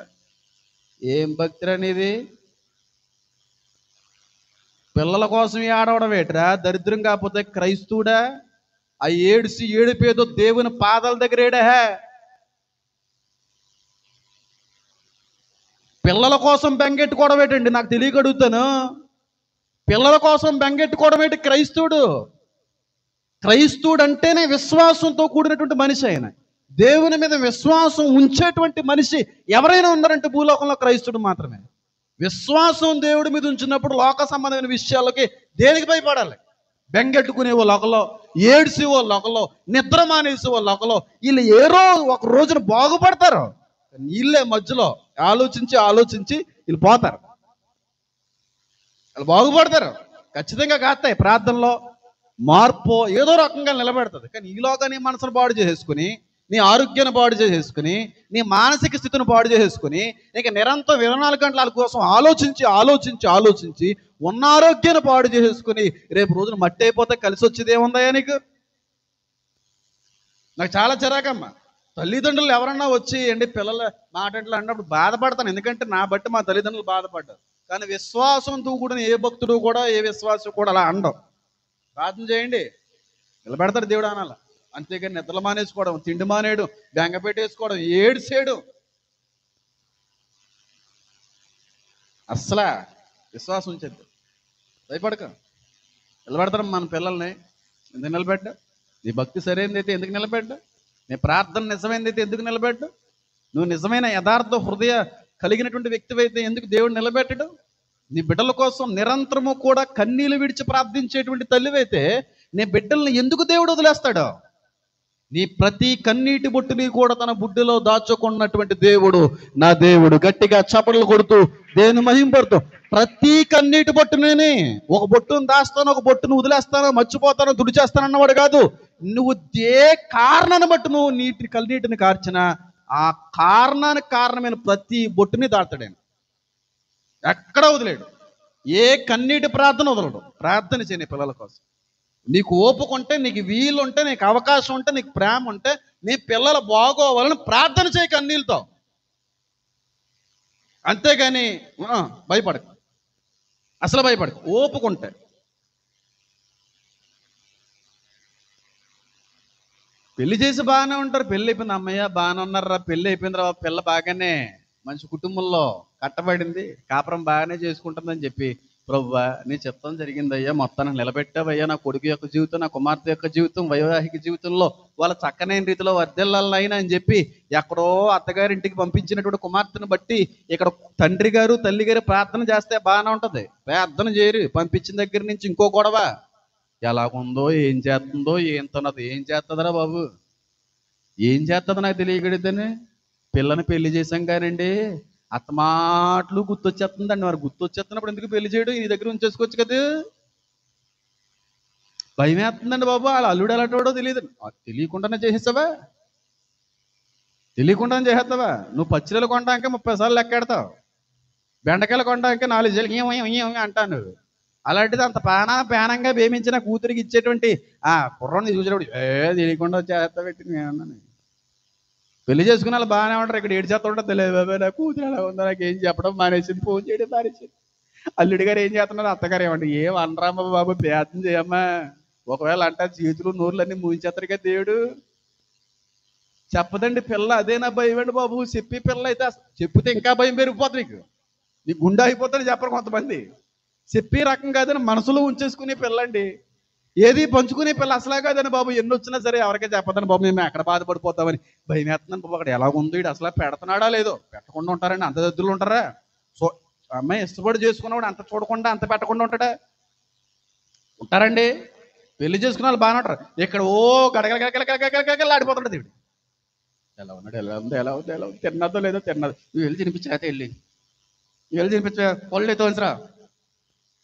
ఏం భక్తిరా నీది? పిల్లల కోసం ఆడవడం ఏట్రా దరిద్రం, కాకపోతే క్రైస్తవుడా? ఆ ఏడిపేదో దేవుని పాదాల దగ్గర ఏడా. పిల్లల కోసం బెంగెట్టుకోవడం ఏంటండి, నాకు తెలియక అడుగుతాను. పిల్లల కోసం బెంగెట్టుకోవడం ఏంటి? క్రైస్తవుడు అంటేనే విశ్వాసంతో కూడినటువంటి మనిషి. ఆయన దేవుని మీద విశ్వాసం ఉంచేటువంటి మనిషి ఎవరైనా ఉన్నారంటే భూలోకంలో క్రైస్తవుడు మాత్రమే. విశ్వాసం దేవుడి మీద ఉంచినప్పుడు లోక సంబంధమైన విషయాలకి దేనికి భయపడాలి? బెంగెట్టుకునే వాళ్ళు ఒకలో, ఏడ్చి వాళ్ళు ఒకలో, నిద్ర మానేసి వాళ్ళు ఒకలో. వీళ్ళు ఒక రోజున బాగుపడతారు, వీళ్ళే మధ్యలో ఆలోచించి వీళ్ళు పోతారు. వాళ్ళు బాగుపడతారు ఖచ్చితంగా, కాస్తాయి ప్రార్థనలో మార్పు ఏదో రకంగా నిలబెడుతుంది. కానీ ఈలోగా నీ మనసును పాడు చేసేసుకుని, నీ ఆరోగ్యాన్ని పాడు చేసేసుకుని, నీ మానసిక స్థితిని పాడు చేసేసుకుని, ఇక నిరంతరం 24 గంటల కోసం ఆలోచించి ఉన్న ఆరోగ్యాన్ని పాడు చేసేసుకుని రేపు రోజున మట్టి అయిపోతే కలిసి వచ్చేది ఏముందయ్యా నీకు? నాకు చాలా చిరాకమ్మా. తల్లిదండ్రులు ఎవరన్నా వచ్చి పిల్లల మాటలు అన్నప్పుడు బాధపడతాను, ఎందుకంటే నా బట్టి మా తల్లిదండ్రులు బాధపడ్డారు. కానీ విశ్వాసంతో కూడా ఏ భక్తుడు కూడా, ఏ విశ్వాసం కూడా అలా అండవు. ప్రార్థన చేయండి, నిలబెడతాడు దేవుడు అనాల. అంతేగాని నిద్రలు మానేసుకోవడం, తిండి మానేయడం, బెంగ పెట్టేసుకోవడం, ఏడ్చేయడం అస్సలా విశ్వాసం ఉంచేద్దు. భయపడక నిలబెడతాం మన పిల్లల్ని. ఎందుకు నిలబెట్ట? నీ భక్తి సరైనదైతే ఎందుకు నిలబెట్ట? నీ ప్రార్థన నిజమైనదైతే ఎందుకు నిలబెట్టు? నువ్వు నిజమైన యథార్థ హృదయ కలిగినటువంటి వ్యక్తి అయితే ఎందుకు దేవుడు నిలబెట్టడు? నీ బిడ్డల కోసం నిరంతరము కూడా కన్నీళ్లు విడిచి ప్రార్థించేటువంటి తల్లివైతే నీ బిడ్డల్ని ఎందుకు దేవుడు వదిలేస్తాడు? నీ ప్రతి కన్నీటి బొట్టుని కూడా తన బుడ్డిలో దాచుకున్నటువంటి దేవుడు నా దేవుడు. గట్టిగా చపడలు కొడుతూ దేవుని మహింపడుతూ, ప్రతి కన్నీటి బొట్టుని, ఒక బొట్టును దాస్తాను, ఒక బొట్టును వదిలేస్తాను, మర్చిపోతాను, తుడిచేస్తాను అన్నవాడు కాదు. నువ్వు ఏ కారణాన్ని బట్టి నువ్వు కన్నీటిని కార్చినా ఆ కారణమైన ప్రతి బొట్టుని దాటాడు. ఎక్కడ వదిలేడు. ఏ కన్నీటి ప్రార్థన వదలడు. ప్రార్థన చేయని పిల్లల కోసం. నీకు ఓపిక ఉంటే, నీకు వీలుంటే, నీకు అవకాశం ఉంటే, నీకు ప్రేమ ఉంటే, నీ పిల్లలు బాగోవాలని ప్రార్థన చేయ కన్నీళ్ళతో. అంతేగాని భయపడకు, అసలు భయపడకు. ఓపిక ఉంటే. పెళ్లి చేసి బాగానే ఉంటారు, పెళ్ళి అయిపోయింది, అమ్మయ్య బాగానే ఉన్నారా, పెళ్ళి అయిపోయిన తర్వాత పిల్ల బాగానే మంచి కుటుంబంలో కట్టబడింది, కాపురం బాగానే చేసుకుంటుందని చెప్పి, ప్రభువా నీ చిత్తం జరిగిందయ్యా, మొత్తాన్ని నిలబెట్టావయ్యా, నా కొడుకు యొక్క జీవితం, నా కుమార్తె యొక్క జీవితం, వైవాహిక జీవితంలో వాళ్ళ చక్కనైన రీతిలో వర్ధిల్లాలైనా అని చెప్పి ఎక్కడో అత్తగారింటికి పంపించినటువంటి కుమార్తెను బట్టి ఇక్కడ తండ్రి గారు తల్లి గారు ప్రార్థన చేస్తే బాగానే ఉంటుంది. ప్రార్థన చేయరు, పంపించిన దగ్గర నుంచి ఇంకో గొడవ. ఎలాగుందో, ఏం చేస్తుందో, ఏం చేస్తుందరా బాబు, ఏం చేస్తుందో నాకు తెలియగడిద్దని. పిల్లని పెళ్లి చేశాం కానండి, అత్తమాటలు గుర్తొచ్చేస్తుందండి. మరి గుర్తొచ్చేస్తున్నప్పుడు ఎందుకు పెళ్లి చేయడం? ఈ దగ్గర ఉంచేసుకోవచ్చు కదా. భయం వేస్తుందండి బాబు, వాళ్ళ అల్లుడు ఎలాంటివాడో తెలియదు. తెలియకుండానే చేసేస్తావా? నువ్వు పచ్చిరలు కొనడానికి 30 సార్లు లెక్కెడతావు, బెండకాయలు కొనడానికి 4 సార్లు అంటాను. అలాంటిది అంత పేనంగా ప్రేమించిన కూతురికి ఇచ్చేటువంటి ఆ కుర్రాన్ని చూసినప్పుడు తెలియకుండా చేస్తా పెట్టి నేను అన్నాను. పెళ్లి చేసుకున్న వాళ్ళు బాగానే ఉంటారు, ఇక్కడ ఏడు చేస్తా ఉంటారు తెలియదు. బాబాయ్ నా కూతురు ఎలా ఉందో నాకు ఏం చెప్పడం మానేసింది, ఫోన్ చేయడం మానేసింది. అల్లుడి గారు ఏం చేస్తున్నారు, అత్తగారు ఏమంటే ఏం అనరామ్మ బాబు, ప్రయత్నం చేయమ్మా. ఒకవేళ అంటే చేతులు నోర్లన్నీ మూయించేస్తారు కదా దేవుడు. చెప్పదండి పిల్ల, అదేనా భయం అండి బాబు. చెప్పి పిల్ల అయితే చెప్తే ఇంకా భయం పెరిగిపోతుంది. నీకు గుండె అయిపోతుంది చెప్పరు కొంతమంది. చెప్పే రకం కాదని మనసులో ఉంచేసుకునే పిల్లండి. ఏది పంచుకునే పిల్ల అసలే కాదని బాబు. ఎన్ని వచ్చినా సరే ఎవరికే చెప్పదని బాబు, మేము ఎక్కడ బాధపడిపోతామని భయం వేస్తున్నాను బాబు. అక్కడ ఎలా ఉంది వీడు, అసలు పెడుతున్నాడా లేదో. పెట్టకుండా ఉంటారండి, అంత దద్దులు ఉంటారా? సో అమ్మాయి ఇష్టపడి చేసుకున్నవాడు అంత చూడకుండా అంత పెట్టకుండా ఉంటాడా? ఉంటారండి. పెళ్లి చేసుకున్న వాళ్ళు బాగానే ఉంటారు. ఇక్కడ ఓ గడగల ఆడిపోతుంటది వీడు. ఎలా ఉన్నాడు, ఎలా ఉంది, ఎలా ఉంది, ఎలా ఉంది, తిన్నదో లేదో, తిన్నది. నువ్వు వెళ్ళి తినిపించా, వెళ్ళి తినిపించా, పళ్ళు తోసిరా,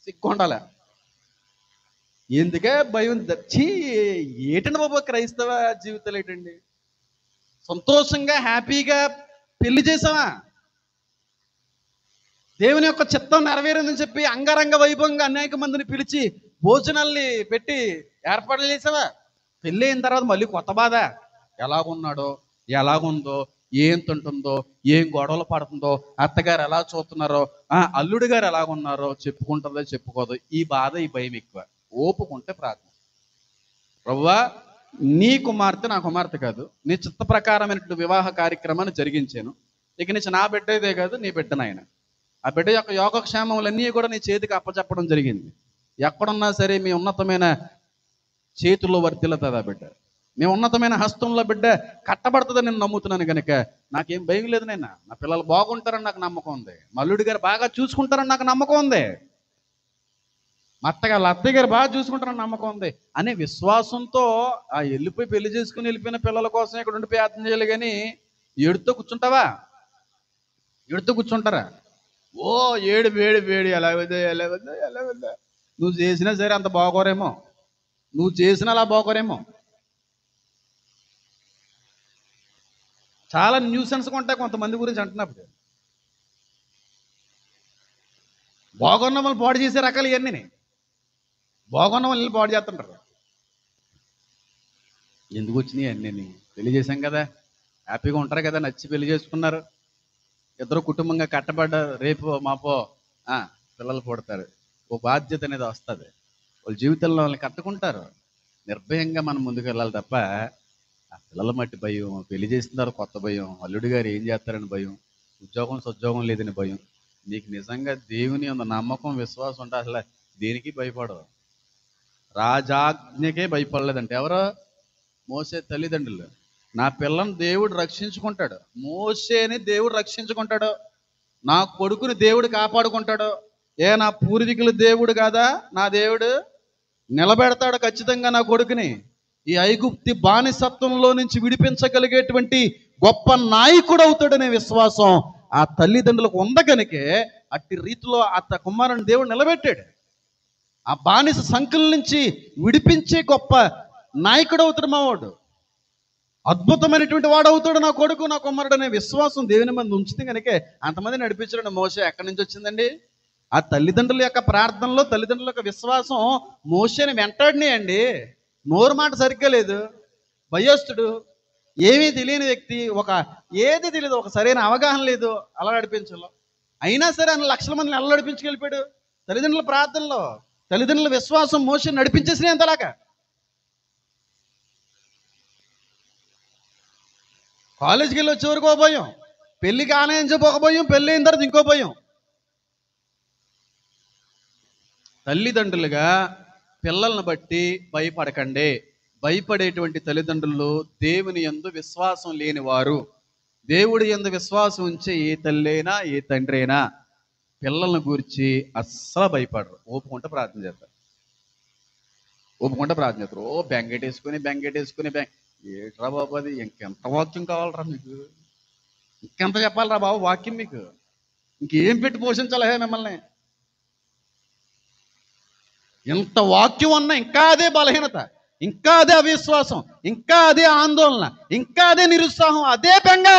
సిగ్గుండాలా. ఎందుకే భయం దచ్చి. ఏటండి బాబు క్రైస్తవ జీవితాలు ఏంటండి? సంతోషంగా హ్యాపీగా పెళ్లి చేసావా, దేవుని యొక్క చిత్తం నెరవేరిందని చెప్పి అంగరంగ వైభవంగా అనేక మందిని పిలిచి భోజనాల్ని పెట్టి ఏర్పాట్లు చేసావా? పెళ్ళి అయిన తర్వాత మళ్ళీ కొత్త బాధ. ఎలాగున్నాడో, ఎలాగుందో, ఏం తింటుందో, ఏం గొడవలు పడుతుందో, అత్తగారు ఎలా చూస్తున్నారో, అల్లుడు గారు ఎలాగున్నారో, చెప్పుకుంటుందో చెప్పుకోదో, ఈ బాధ, ఈ భయం ఎక్కువ. ఓపుకుంటే ప్రార్థన. ప్రభువా, నీ కుమార్తె నా కుమార్తె కాదు, నీ చిత్త ప్రకారమైనటువంటి వివాహ కార్యక్రమాన్ని జరిగించాను. ఇక నుంచి నా బిడ్డ ఇదే కాదు, నీ బిడ్డ నాయన. ఆ బిడ్డ యొక్క యోగక్షేమములన్నీ కూడా నీ చేతికి అప్పచెప్పడం జరిగింది. ఎక్కడున్నా సరే మీ ఉన్నతమైన చేతుల్లో వర్తిల్లుతుంది ఆ బిడ్డ. మీ ఉన్నతమైన హస్తంలో బిడ్డ కట్టబడుతుందని నేను నమ్ముతున్నాను కనుక నాకేం భయం లేదు. నైనా నా పిల్లలు బాగుంటారని నాకు నమ్మకం ఉంది. మా అల్లుడి గారు బాగా చూసుకుంటారని నాకు నమ్మకం ఉంది. మా అత్తయ్య గారు బాగా చూసుకుంటారని నమ్మకం ఉంది అనే విశ్వాసంతో ఆ వెళ్ళిపోయి పెళ్లి చేసుకుని వెళ్ళిపోయిన పిల్లల కోసం ఇక్కడ ఉండి ప్రయత్నం చేయాలి. కానీ ఏడుతో కూర్చుంటావా? ఏడుతో కూర్చుంటారా? ఓ ఏడు వేడి వేడి, ఎలా వద్దా, ఎలా వద్దా, ఎలా వద్దా. నువ్వు చేసినా సరే అంత బాగోరేమో, నువ్వు చేసినా అలా బాగోరేమో. చాలా న్యూసెన్స్గా ఉంటాయి కొంతమంది గురించి అంటున్నప్పుడు. బాగున్న వాళ్ళు పాడు చేసే రకాలు ఇవన్నీ. బాగున్న వాళ్ళు పాడు చేస్తుంటారు. ఎందుకు వచ్చినాయి అన్నీ? పెళ్లి చేశాం కదా, హ్యాపీగా ఉంటారు కదా, నచ్చి పెళ్లి చేసుకున్నారు, ఇద్దరు కుటుంబంగా కట్టబడ్డారు. రేపు మాపో పిల్లలు పుడతారు, ఓ బాధ్యత అనేది వస్తుంది. వాళ్ళ జీవితంలో వాళ్ళని కట్టుకుంటారు. నిర్భయంగా మనం ముందుకు వెళ్ళాలి తప్ప ఆ పిల్లల మట్టి భయం, పెళ్లి చేస్తున్నారు కొత్త భయం, అల్లుడి గారు ఏం చేస్తారని భయం, ఉద్యోగం సద్యోగం లేదని భయం. నీకు నిజంగా దేవుని ఉన్న నమ్మకం, విశ్వాసం ఉంటే అసలు దేనికి భయపడవు. రాజాజ్ఞకే భయపడలేదంటే ఎవరో? మోసే తల్లిదండ్రులు. నా పిల్లని దేవుడు రక్షించుకుంటాడు, మోసేని దేవుడు రక్షించుకుంటాడు, నా కొడుకుని దేవుడు కాపాడుకుంటాడు. నా పూర్వీకుల దేవుడు కాదా నా దేవుడు? నిలబెడతాడు ఖచ్చితంగా నా కొడుకుని. ఈ ఐగుప్తి బానిసత్వంలో నుంచి విడిపించగలిగేటువంటి గొప్ప నాయకుడు అవుతాడనే విశ్వాసం ఆ తల్లిదండ్రులకు ఉంది కనుకే అట్టి రీతిలో కుమారుని దేవుడు నిలబెట్టాడు. ఆ బానిస సంఖ్యల నుంచి విడిపించే గొప్ప నాయకుడు అవుతాడు మావాడు. అద్భుతమైనటువంటి వాడు అవుతాడు నా కొడుకు, నా కుమారుడు అనే విశ్వాసం దేవుని మంది ఉంచితే కనుక అంతమంది నడిపించడం. మోసే ఎక్కడి నుంచి వచ్చిందండి? ఆ తల్లిదండ్రుల యొక్క ప్రార్థనలో, తల్లిదండ్రుల యొక్క విశ్వాసం మోసేని వెంటాడినాయండి. నోరు మాట సరిగ్గా లేదు, భయస్తుడు, ఏమీ తెలియని వ్యక్తి, ఏది తెలియదు, ఒక సరైన అవగాహన లేదు, అలా నడిపించలో. అయినా సరే ఆయన లక్షల మందిని ఎలా నడిపించుకెళ్ళిపోయాడు? తల్లిదండ్రుల ప్రార్థనలో, తల్లిదండ్రుల విశ్వాసం మోసేని నడిపించేసినాయి అంతలాగా. కాలేజీకి వెళ్ళి వచ్చే వరకు ఒక భయం, పెళ్ళికి ఆనయించే ఒక భయం, పెళ్ళి అయిన తర్వాత ఇంకో భయం. తల్లిదండ్రులుగా పిల్లలను బట్టి భయపడకండి. భయపడేటువంటి తల్లిదండ్రులు దేవుని యందు విశ్వాసం లేనివారు. దేవుడి యందు విశ్వాసం ఉంచే ఏ తల్లి అయినా ఏ తండ్రి అయినా పిల్లలను గురించి అస్సలు భయపడరు. ఓపుకుంటే ప్రార్థన చేస్తారు, ఓపుకుంటే ప్రార్థన చేస్తారు. బెంగెటేసుకుని ఏట్రా బాబు అది? ఇంకెంత వాక్యం కావాలరా మీకు? ఇంకెంత చెప్పాలరా బాబు వాక్యం మీకు? ఇంకేం పెట్టి పోషించాలి మిమ్మల్ని? ఎంత వాక్యం అన్నా ఇంకా అదే బలహీనత, ఇంకా అదే అవిశ్వాసం, ఇంకా అదే ఆందోళన, ఇంకా అదే నిరుత్సాహం, అదే బెంగ.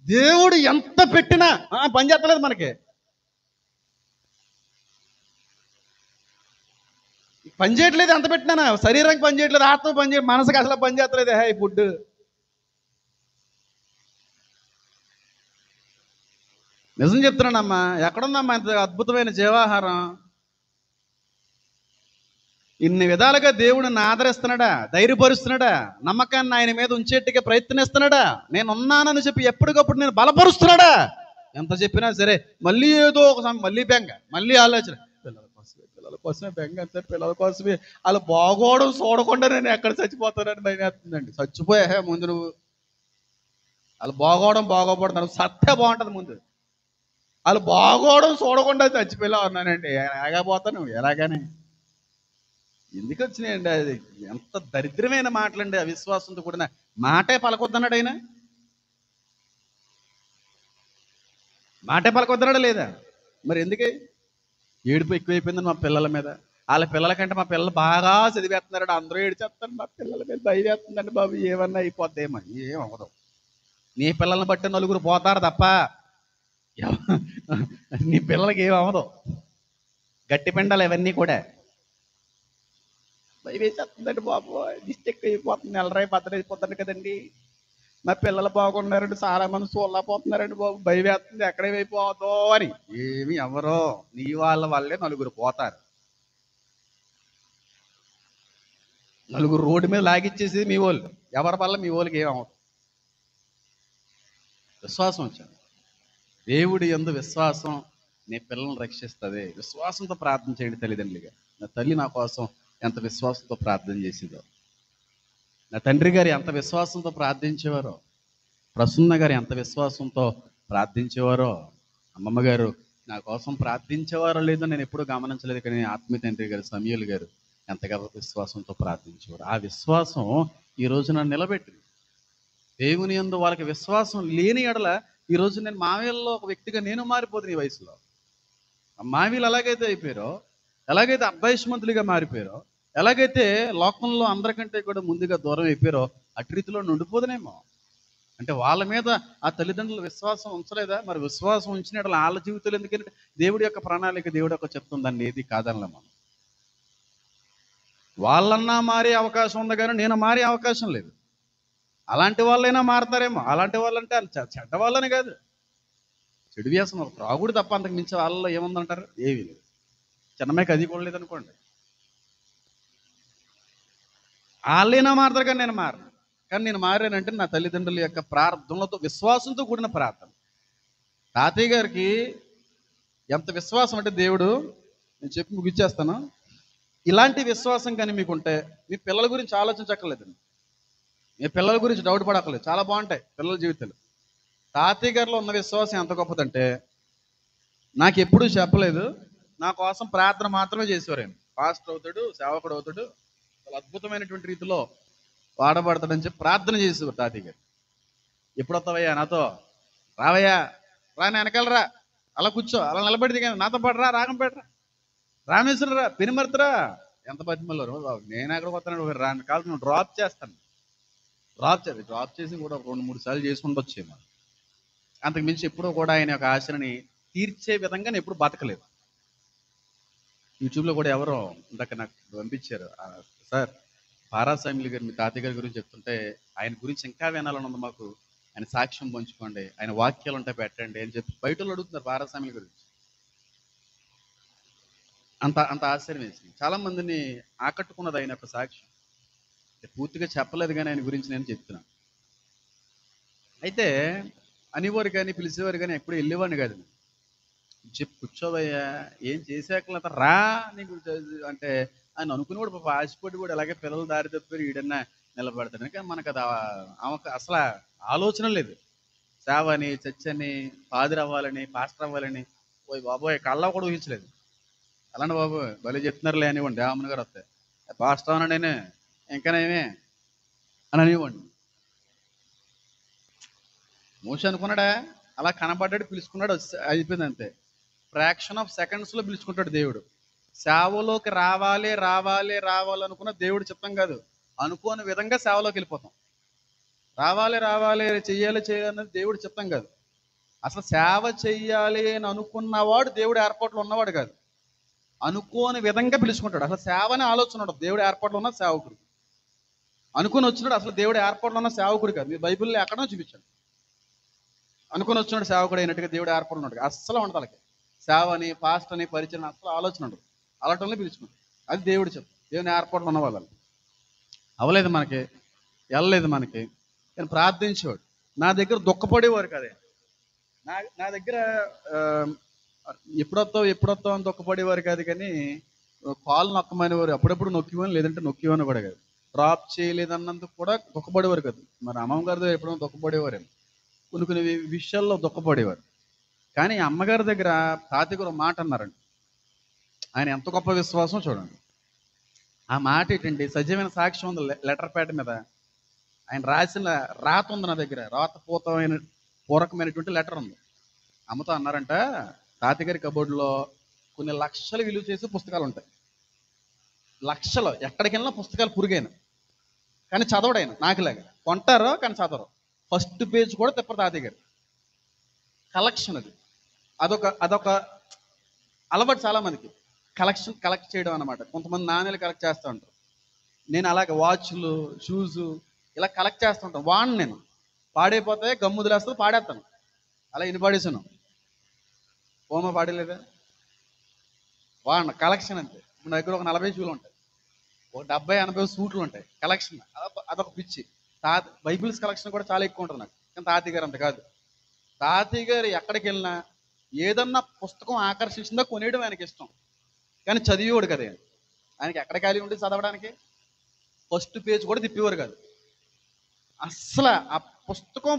దేవుడు ఎంత పెట్టినా పని చేస్తలేదు మనకి. పని చేయట్లేదు, ఎంత పెట్టినా శరీరానికి పని చేయట్లేదు, ఆత్మ పని చేయట్లేదు, మనసుకి అసలు పని చేస్తలేదు. ఈ ఫుడ్ నిజం చెప్తున్నానమ్మా. ఎక్కడుందమ్మా ఇంత అద్భుతమైన జీవాహారం? ఇన్ని విధాలుగా దేవుడు నన్ను ఆదరిస్తున్నాడా, ధైర్యపరుస్తున్నాడా, నమ్మకాన్ని ఆయన మీద ఉంచేట్టుగా ప్రయత్నిస్తున్నాడా, నేను ఉన్నానని చెప్పి ఎప్పటికప్పుడు నేను బలపరుస్తున్నాడా. ఎంత చెప్పినా సరే మళ్ళీ ఏదో ఒక మళ్ళీ బెంగ, మళ్ళీ ఆలోచన, పిల్లల కోసమే బెంగ, అంతే పిల్లల కోసమే. వాళ్ళు బాగోవడం చూడకుండా నేను ఎక్కడ చచ్చిపోతానని భయం వేస్తుందండి. చచ్చిపోయా ముందు నువ్వు. వాళ్ళు బాగోవడం బాగోపడతాను, సత్తే బాగుంటుంది ముందు. వాళ్ళు బాగోవడం చూడకుండా చచ్చిపోయేలా ఉన్నానండి. ఎలాగపోతాను ఎలాగనే. ఎందుకు వచ్చినాయండి? అది ఎంత దరిద్రమైన మాటలండి. అవిశ్వాసంతో కూడిన మాటే పలకొద్దన్నాడు ఆయన. మాటే పలకొద్దన్నాడా లేదా? మరి ఎందుకే ఏడుపు ఎక్కువైపోయిందని మా పిల్లల మీద. వాళ్ళ పిల్లల కంటే మా పిల్లలు బాగా చదివేస్తున్నారండి. అందరూ ఏడిచేస్తారు, మా పిల్లల మీద భయం వేస్తుందండి బాబు, ఏమన్నా అయిపోద్దేమో. ఏమవ్వదు. నీ పిల్లల్ని బట్టి నలుగురు పోతారు తప్ప నీ పిల్లలకి ఏమవ్వదు. గట్టి పిండాలి ఇవన్నీ కూడా. భయం వేసేస్తుందండి బాబు, దిష్టి ఎక్కువ అయిపోతుంది, నెలరాయి బద్దలు అయిపోతుంది కదండి. మా పిల్లలు బాగున్నారండి, చాలా మంది చూడలేకపోతున్నారండి బాబు, భయం వేస్తుంది ఎక్కడేమైపోతుందో అని. ఏమి ఎవరో నీ వాళ్ళ వల్లే నలుగురు పోతారు. నలుగురు రోడ్డు మీద లాగిచ్చేసి మీ వాళ్ళు, ఎవరి వల్ల మీ వాళ్ళకి ఏమవుతుంది? విశ్వాసం వచ్చింది. దేవుడి యందు విశ్వాసం నీ పిల్లల్ని రక్షిస్తుంది. విశ్వాసంతో ప్రార్థన చేయండి తల్లిదండ్రులుగా. నా తల్లి నా కోసం ఎంత విశ్వాసంతో ప్రార్థన చేసిందో, నా తండ్రి గారు ఎంత విశ్వాసంతో ప్రార్థించేవారో, ప్రసన్న గారు ఎంత విశ్వాసంతో ప్రార్థించేవారో, అమ్మమ్మ గారు నా కోసం ప్రార్థించేవారో లేదో నేను ఎప్పుడూ గమనించలేదు, కానీ ఆత్మీయ తండ్రి గారు సమయలు గారు ఎంతగా విశ్వాసంతో ప్రార్థించేవారు. ఆ విశ్వాసం ఈ రోజు నన్ను నిలబెట్టింది. దేవుని యందు వాళ్ళకి విశ్వాసం లేని ఎడల ఈరోజు నేను మావేల్లో ఒక వ్యక్తిగా నేను మారిపోతుంది. ఈ వయసులో మావీలు ఎలాగైతే అయిపోయారో, ఎలాగైతే అబ్బాయిష్మంతులుగా మారిపోయారో, ఎలాగైతే లోకంలో అందరికంటే కూడా ముందుగా దూరం అయిపోయారో, అటు రీతిలో ఉండిపోదునేమో. అంటే వాళ్ళ మీద ఆ తల్లిదండ్రుల విశ్వాసం ఉంచలేదా? మరి విశ్వాసం ఉంచిన వాళ్ళ జీవితాలు ఎందుకంటే దేవుడి యొక్క ప్రణాళిక, దేవుడి యొక్క చెప్తుందండి, ఏది కాదనలే మనం. వాళ్ళన్నా మారే అవకాశం ఉంది కానీ నేను మారే అవకాశం లేదు. అలాంటి వాళ్ళైనా మారతారేమో. అలాంటి వాళ్ళంటే చెడ్డ వాళ్ళని కాదు, చెడు వ్యసనం త్రాగుడు తప్ప అంతకు మించి వాళ్ళలో ఏముందంటారు? ఏమీ లేదు. చిన్నమైకి అది కూడా లేదనుకోండి. వాళ్ళైనా మారతారు కానీ నేను మారను. కానీ నేను మారానంటే నా తల్లిదండ్రుల యొక్క ప్రార్థనలతో, విశ్వాసంతో కూడిన ప్రార్థన. తాతయ్య గారికి ఎంత విశ్వాసం అంటే దేవుడు, నేను చెప్పి ముగిచ్చేస్తాను. ఇలాంటి విశ్వాసం కానీ మీకుంటే మీ పిల్లల గురించి ఆలోచించక్కర్లేదండి. మీ పిల్లల గురించి డౌట్ పడక్కర్లేదు, చాలా బాగుంటాయి పిల్లల జీవితాలు. తాతయ్య గారిలో ఉన్న విశ్వాసం ఎంత గొప్పదంటే, నాకు ఎప్పుడూ చెప్పలేదు, నా కోసం ప్రార్థన మాత్రమే చేసేవారు ఆయన. పాస్టర్ అవుతాడు, సేవకుడు అవుతాడు, చాలా అద్భుతమైనటువంటి రీతిలో వాడబడతాడని చెప్పి ప్రార్థన చేసేవారు తాతయ్య గారు. ఎప్పుడు వస్తావయ్యా నాతో? రావయ్యా, రా, నేను వెనకాలరా, అలా కూర్చో, అలా నిలబడి దిగా నాతో పాటు రా, రాగంపేటరా, రామేశ్వరరా, పెనుమర్తరా. ఎంత బతిమల్లారు బాబు, నేను ఎక్కడికి వస్తాను, రాను కాదు, నువ్వు డ్రాప్ చేస్తాను. డ్రాప్ చేసి కూడా 2-3 సార్లు చేసుకుంటూ వచ్చేమో. అంతకు మించి ఎప్పుడూ కూడా ఆయన యొక్క ఆశని తీర్చే విధంగా నేను ఎప్పుడు బతకలేదు. యూట్యూబ్లో కూడా ఎవరో ఇందాక నాకు పంపించారు, సార్ పారాసామిలి గారు మీ తాతయ్య గారి గురించి చెప్తుంటే ఆయన గురించి ఇంకా వినాలని ఉంది మాకు, ఆయన సాక్ష్యం పంచుకోండి, ఆయన వాక్యాలు ఉంటే పెట్టండి అని చెప్పి బయటలో అడుగుతున్నారు పారాసామిలి గురించి. అంత అంత ఆశ్చర్యం వేసింది. చాలా మందిని ఆకట్టుకున్నది ఆయన యొక్క సాక్ష్యం. పూర్తిగా చెప్పలేదు కానీ ఆయన గురించి నేను చెప్తున్నాను. అయితే అనేవారు కానీ పిలిచేవారు కానీ ఎప్పుడు వెళ్ళేవాడిని కాదు. చెప్పి కూర్చోవయ్యా, ఏం చేసాక రా నీకు అంటే ఆయన అనుకునేవాడు పాప, ఆశపడి కూడా అలాగే పిల్లలు దారి తప్పారు, ఈడన్నా నిలబడతాడు. కానీ మనకు అది అసలు ఆలోచన లేదు. సేవ అని, చర్చ్ అని, ఫాదర్ అవ్వాలని, పాస్టర్ అవ్వాలని పోయి బాబోయ్ కళ్ళ కూడా ఊహించలేదు. అలాంటి బాబు భలే చెప్తున్నారులే అనేవ్వండి. రామన్ గారు వస్తే పాస్టర్ అన్నా నేనే ఇంకానేమే అని అనేవ్వండి. మోషి అనుకున్నాడా? అలా కనబడ్డాడు, పిలుచుకున్నాడు, అయిపోయింది అంతే. ఫ్రాక్షన్ ఆఫ్ సెకండ్స్లో పిలుచుకుంటాడు దేవుడు. సేవలోకి రావాలి రావాలి రావాలనుకున్న దేవుడు చిత్తం కాదు, అనుకోని విధంగా సేవలోకి వెళ్ళిపోతాం. రావాలి రావాలి చెయ్యాలి చేయాలన్నది దేవుడు చిత్తం కాదు. అసలు సేవ చెయ్యాలి అని అనుకున్నవాడు దేవుడు ఏర్పాట్లు ఉన్నవాడు కాదు. అనుకోని విధంగా పిలుచుకుంటాడు. అసలు సేవ అనే ఆలోచన ఉండదు. దేవుడు ఏర్పాట్లో ఉన్న సేవకుడు అనుకుని వచ్చినాడు. అసలు దేవుడు ఏర్పాట్లో ఉన్న సేవకుడు కాదు. మీరు బైబిల్లో ఎక్కడో చూపించండి అనుకుని వచ్చినాడు సేవకుడు అయినట్టుగా దేవుడు ఏర్పాటు ఉన్నాడు. అస్సలు ఉండదు వాళ్ళకి. సేవ అని, పాస్ట్ అని, పరిచయం అసలు ఆలోచన ఉండదు. అలాంటి పిలుచుకున్నాడు. అది దేవుడు చెప్పు. దేవుని ఏర్పాట్లు ఉన్న వాళ్ళు అవలేదు మనకి, వెళ్ళలేదు మనకి, కానీ ప్రార్థించేవాడు. నా దగ్గర దుఃఖపడేవారు కదే. నా దగ్గర ఎప్పుడొస్తావు అని దుఃఖపడేవారు కాదు, కానీ కాలు నొక్కమనేవారు. అప్పుడప్పుడు నొక్కివని, లేదంటే నొక్కివని కూడా కాదు. డ్రాప్ చేయలేదన్నందుకు కూడా దుఃఖపడేవారు కాదు. మరి అమ్మమ్మ గారి దగ్గర ఎప్పుడైనా దుఃఖపడేవారేమో, కొన్ని విషయాల్లో దుఃఖపడేవారు. కానీ అమ్మగారి దగ్గర తాతయ్య గారు మాట అన్నారండి. ఆయన ఎంత గొప్ప విశ్వాసం చూడండి. ఆ మాట ఏంటండి, సజీవమైన సాక్ష్యం ఉంది లెటర్ ప్యాడ్ మీద. ఆయన రాసిన రాత ఉంది నా దగ్గర. పూర్వకమైనటువంటి లెటర్ ఉంది. అమ్మతో అన్నారంట, తాతయ్య గారి కబోర్డులో కొన్ని లక్షలు విలువ చేసే పుస్తకాలు ఉంటాయి. లక్షలు, ఎక్కడికి వెళ్ళినా పుస్తకాలు పురుగైన, కానీ చదవడైన నాకులాగా. కొంటారో కానీ చదవరు. ఫస్ట్ పేజ్ కూడా తిప్పరు తాతయ్య గారు. కలెక్షన్ అది. అదొక అలవాటు చాలా మందికి, కలెక్ట్ చేయడం అనమాట. కొంతమంది నాణ్యాలు కలెక్ట్ చేస్తూ ఉంటారు. నేను అలాగే వాచ్లు, షూస్ ఇలా కలెక్ట్ చేస్తూ ఉంటాను. వాడిని నేను పాడైపోతే గమ్ము వదిలేస్తే పాడేస్తాను. అలా ఇన్ని పాడేసాను. హోమ పాడలేదా? వాడిన కలెక్షన్ అంతే. నా దగ్గర ఒక 40 షూలు ఉంటాయి, ఒక 70-80 సూట్లు ఉంటాయి. కలెక్షన్ అదొక పిచ్చి. బైబిల్స్ కలెక్షన్ కూడా చాలా ఎక్కువ ఉంటుంది నాకు. కానీ తాతయ్య గారు అంత కాదు. తాతయ్య గారు ఎక్కడికి వెళ్ళినా ఏదన్నా పుస్తకం ఆకర్షించిందో కొనేయడం ఆయనకి ఇష్టం, కానీ చదివేవాడు కదా. ఆయనకి ఎక్కడ ఖాళీ ఉండి చదవడానికి? ఫస్ట్ పేజ్ కూడా తిప్పేవారు కాదు అస్సలు. ఆ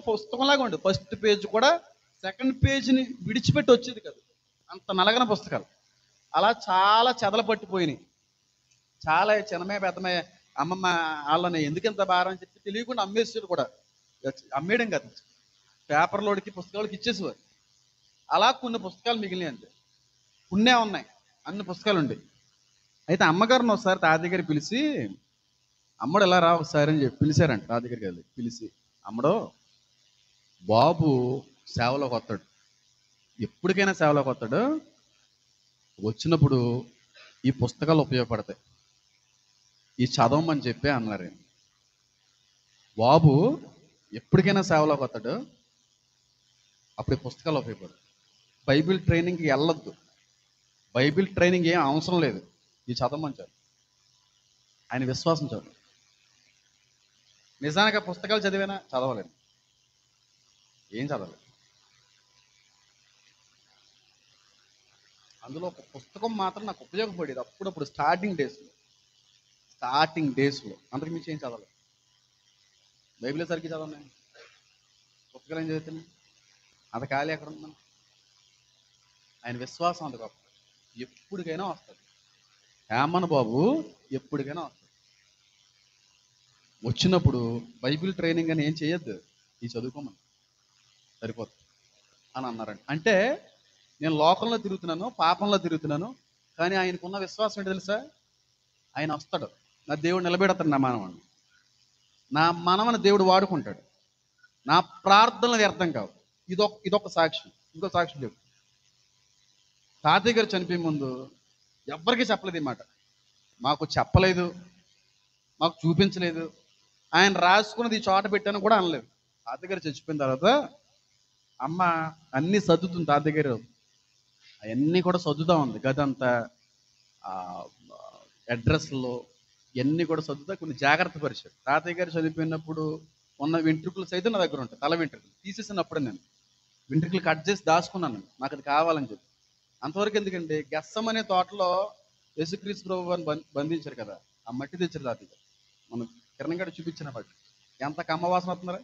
పుస్తకంలాగా ఉండదు. ఫస్ట్ పేజ్ కూడా సెకండ్ పేజ్ని విడిచిపెట్టి వచ్చేది కాదు. అంత నలగన పుస్తకాలు. అలా చాలా చెదలు పట్టిపోయినాయి. చాలా చిన్నమే పెద్దమే అమ్మమ్మ వాళ్ళని ఎందుకంత భారం అని చెప్పి తెలియకుండా అమ్మేసేవారు కూడా. అమ్మేయడం కాదు, పేపర్లోడికి పుస్తకాలకి ఇచ్చేసేవారు. అలా కొన్ని పుస్తకాలు మిగిలినాయి అంతే. పుణ్యం ఉన్నాయి, అన్ని పుస్తకాలు ఉండే. అయితే అమ్మగారిని ఒకసారి తాతయ్య గారు పిలిచి, అమ్మడు ఎలా రా ఒకసారి అని చెప్పి పిలిచారంట. తాతయ్య గారికి వెళ్ళి పిలిచి, అమ్మడో బాబు సేవలోకి వస్తాడు, ఎప్పటికైనా సేవలోకి వస్తాడు, వచ్చినప్పుడు ఈ పుస్తకాలు ఉపయోగపడతాయి, ఈ చదవమని చెప్పి అన్నారు. బాబు ఎప్పటికైనా సేవలోకి వస్తాడు, అప్పుడు ఈ పుస్తకాలు ఉపయోగపడతాయి. బైబిల్ ట్రైనింగ్కి వెళ్ళొద్దు, బైబిల్ ట్రైనింగ్ ఏం అవసరం లేదు, ఇది చదవమని చాలు. ఆయన విశ్వాసం చాలు. నిజానికి ఆ పుస్తకాలు చదివేనా? చదవలేదు, ఏం చదవలేదు. అందులో ఒక పుస్తకం మాత్రం నాకు ఉపయోగపడేది అప్పుడప్పుడు స్టార్టింగ్ డేస్లో. అంతకు మించి ఏం చదవలేదు. బైబిల్ సరికి చదవను, పుస్తకాలు ఏం చదువుతున్నాను, అంత ఖాళీ ఎక్కడ ఉందని. ఆయన విశ్వాసం అంత గొప్ప. ఎప్పటికైనా వస్తాడు. హేమన్ బాబు ఎప్పటికైనా వస్తాడు. వచ్చినప్పుడు బైబిల్ ట్రైనింగ్ అని ఏం చేయొద్దు, ఈ చదువుకోమని సరిపోతుంది అని అన్నారండి. అంటే నేను లోకంలో తిరుగుతున్నాను, పాపంలో తిరుగుతున్నాను, కానీ ఆయనకున్న విశ్వాసం ఏంటి తెలుసా? ఆయన వస్తాడు, నా దేవుడు నిలబెడతాడు నా మనవని. నా మనవని దేవుడు వాడుకుంటాడు. నా ప్రార్థనలు వ్యర్థం కావు. ఇదొక సాక్ష్యం. ఇంకో సాక్ష్యం చెప్పు. తాతయ్య గారు చనిపోయే ముందు ఎవ్వరికీ చెప్పలేదు ఈ మాట. మాకు చెప్పలేదు, మాకు చూపించలేదు. ఆయన రాసుకున్నది ఈ చోట పెట్టాను కూడా అనలేదు. తాతయ్య గారు చచ్చిపోయిన తర్వాత అమ్మ అన్నీ సర్దుతుంది. తాతయ్య గారు అవన్నీ కూడా సర్దుతా ఉంది. గదంతా అడ్రస్లో ఇవన్నీ కూడా సర్దుతా కొన్ని జాగ్రత్త పరిచాడు. తాతయ్య గారు చనిపోయినప్పుడు ఉన్న వెంట్రుకలు సైతం నా దగ్గర ఉంటాయి. తల వెంట్రుకలు తీసేసినప్పుడు నేను వెంట్రుకలు కట్ చేసి దాచుకున్నాను, నాకు అది కావాలని చెప్పి. అంతవరకు ఎందుకంటే గెస్సమనే తోటలో యేసుక్రీస్తు ప్రభు అని బంధించారు కదా, ఆ మట్టి తెచ్చారు తాతయ్య గారు. మనం కిరణ్ గడ చూపించిన మట్టి ఎంత కమ్మ వాసన వస్తున్నారా?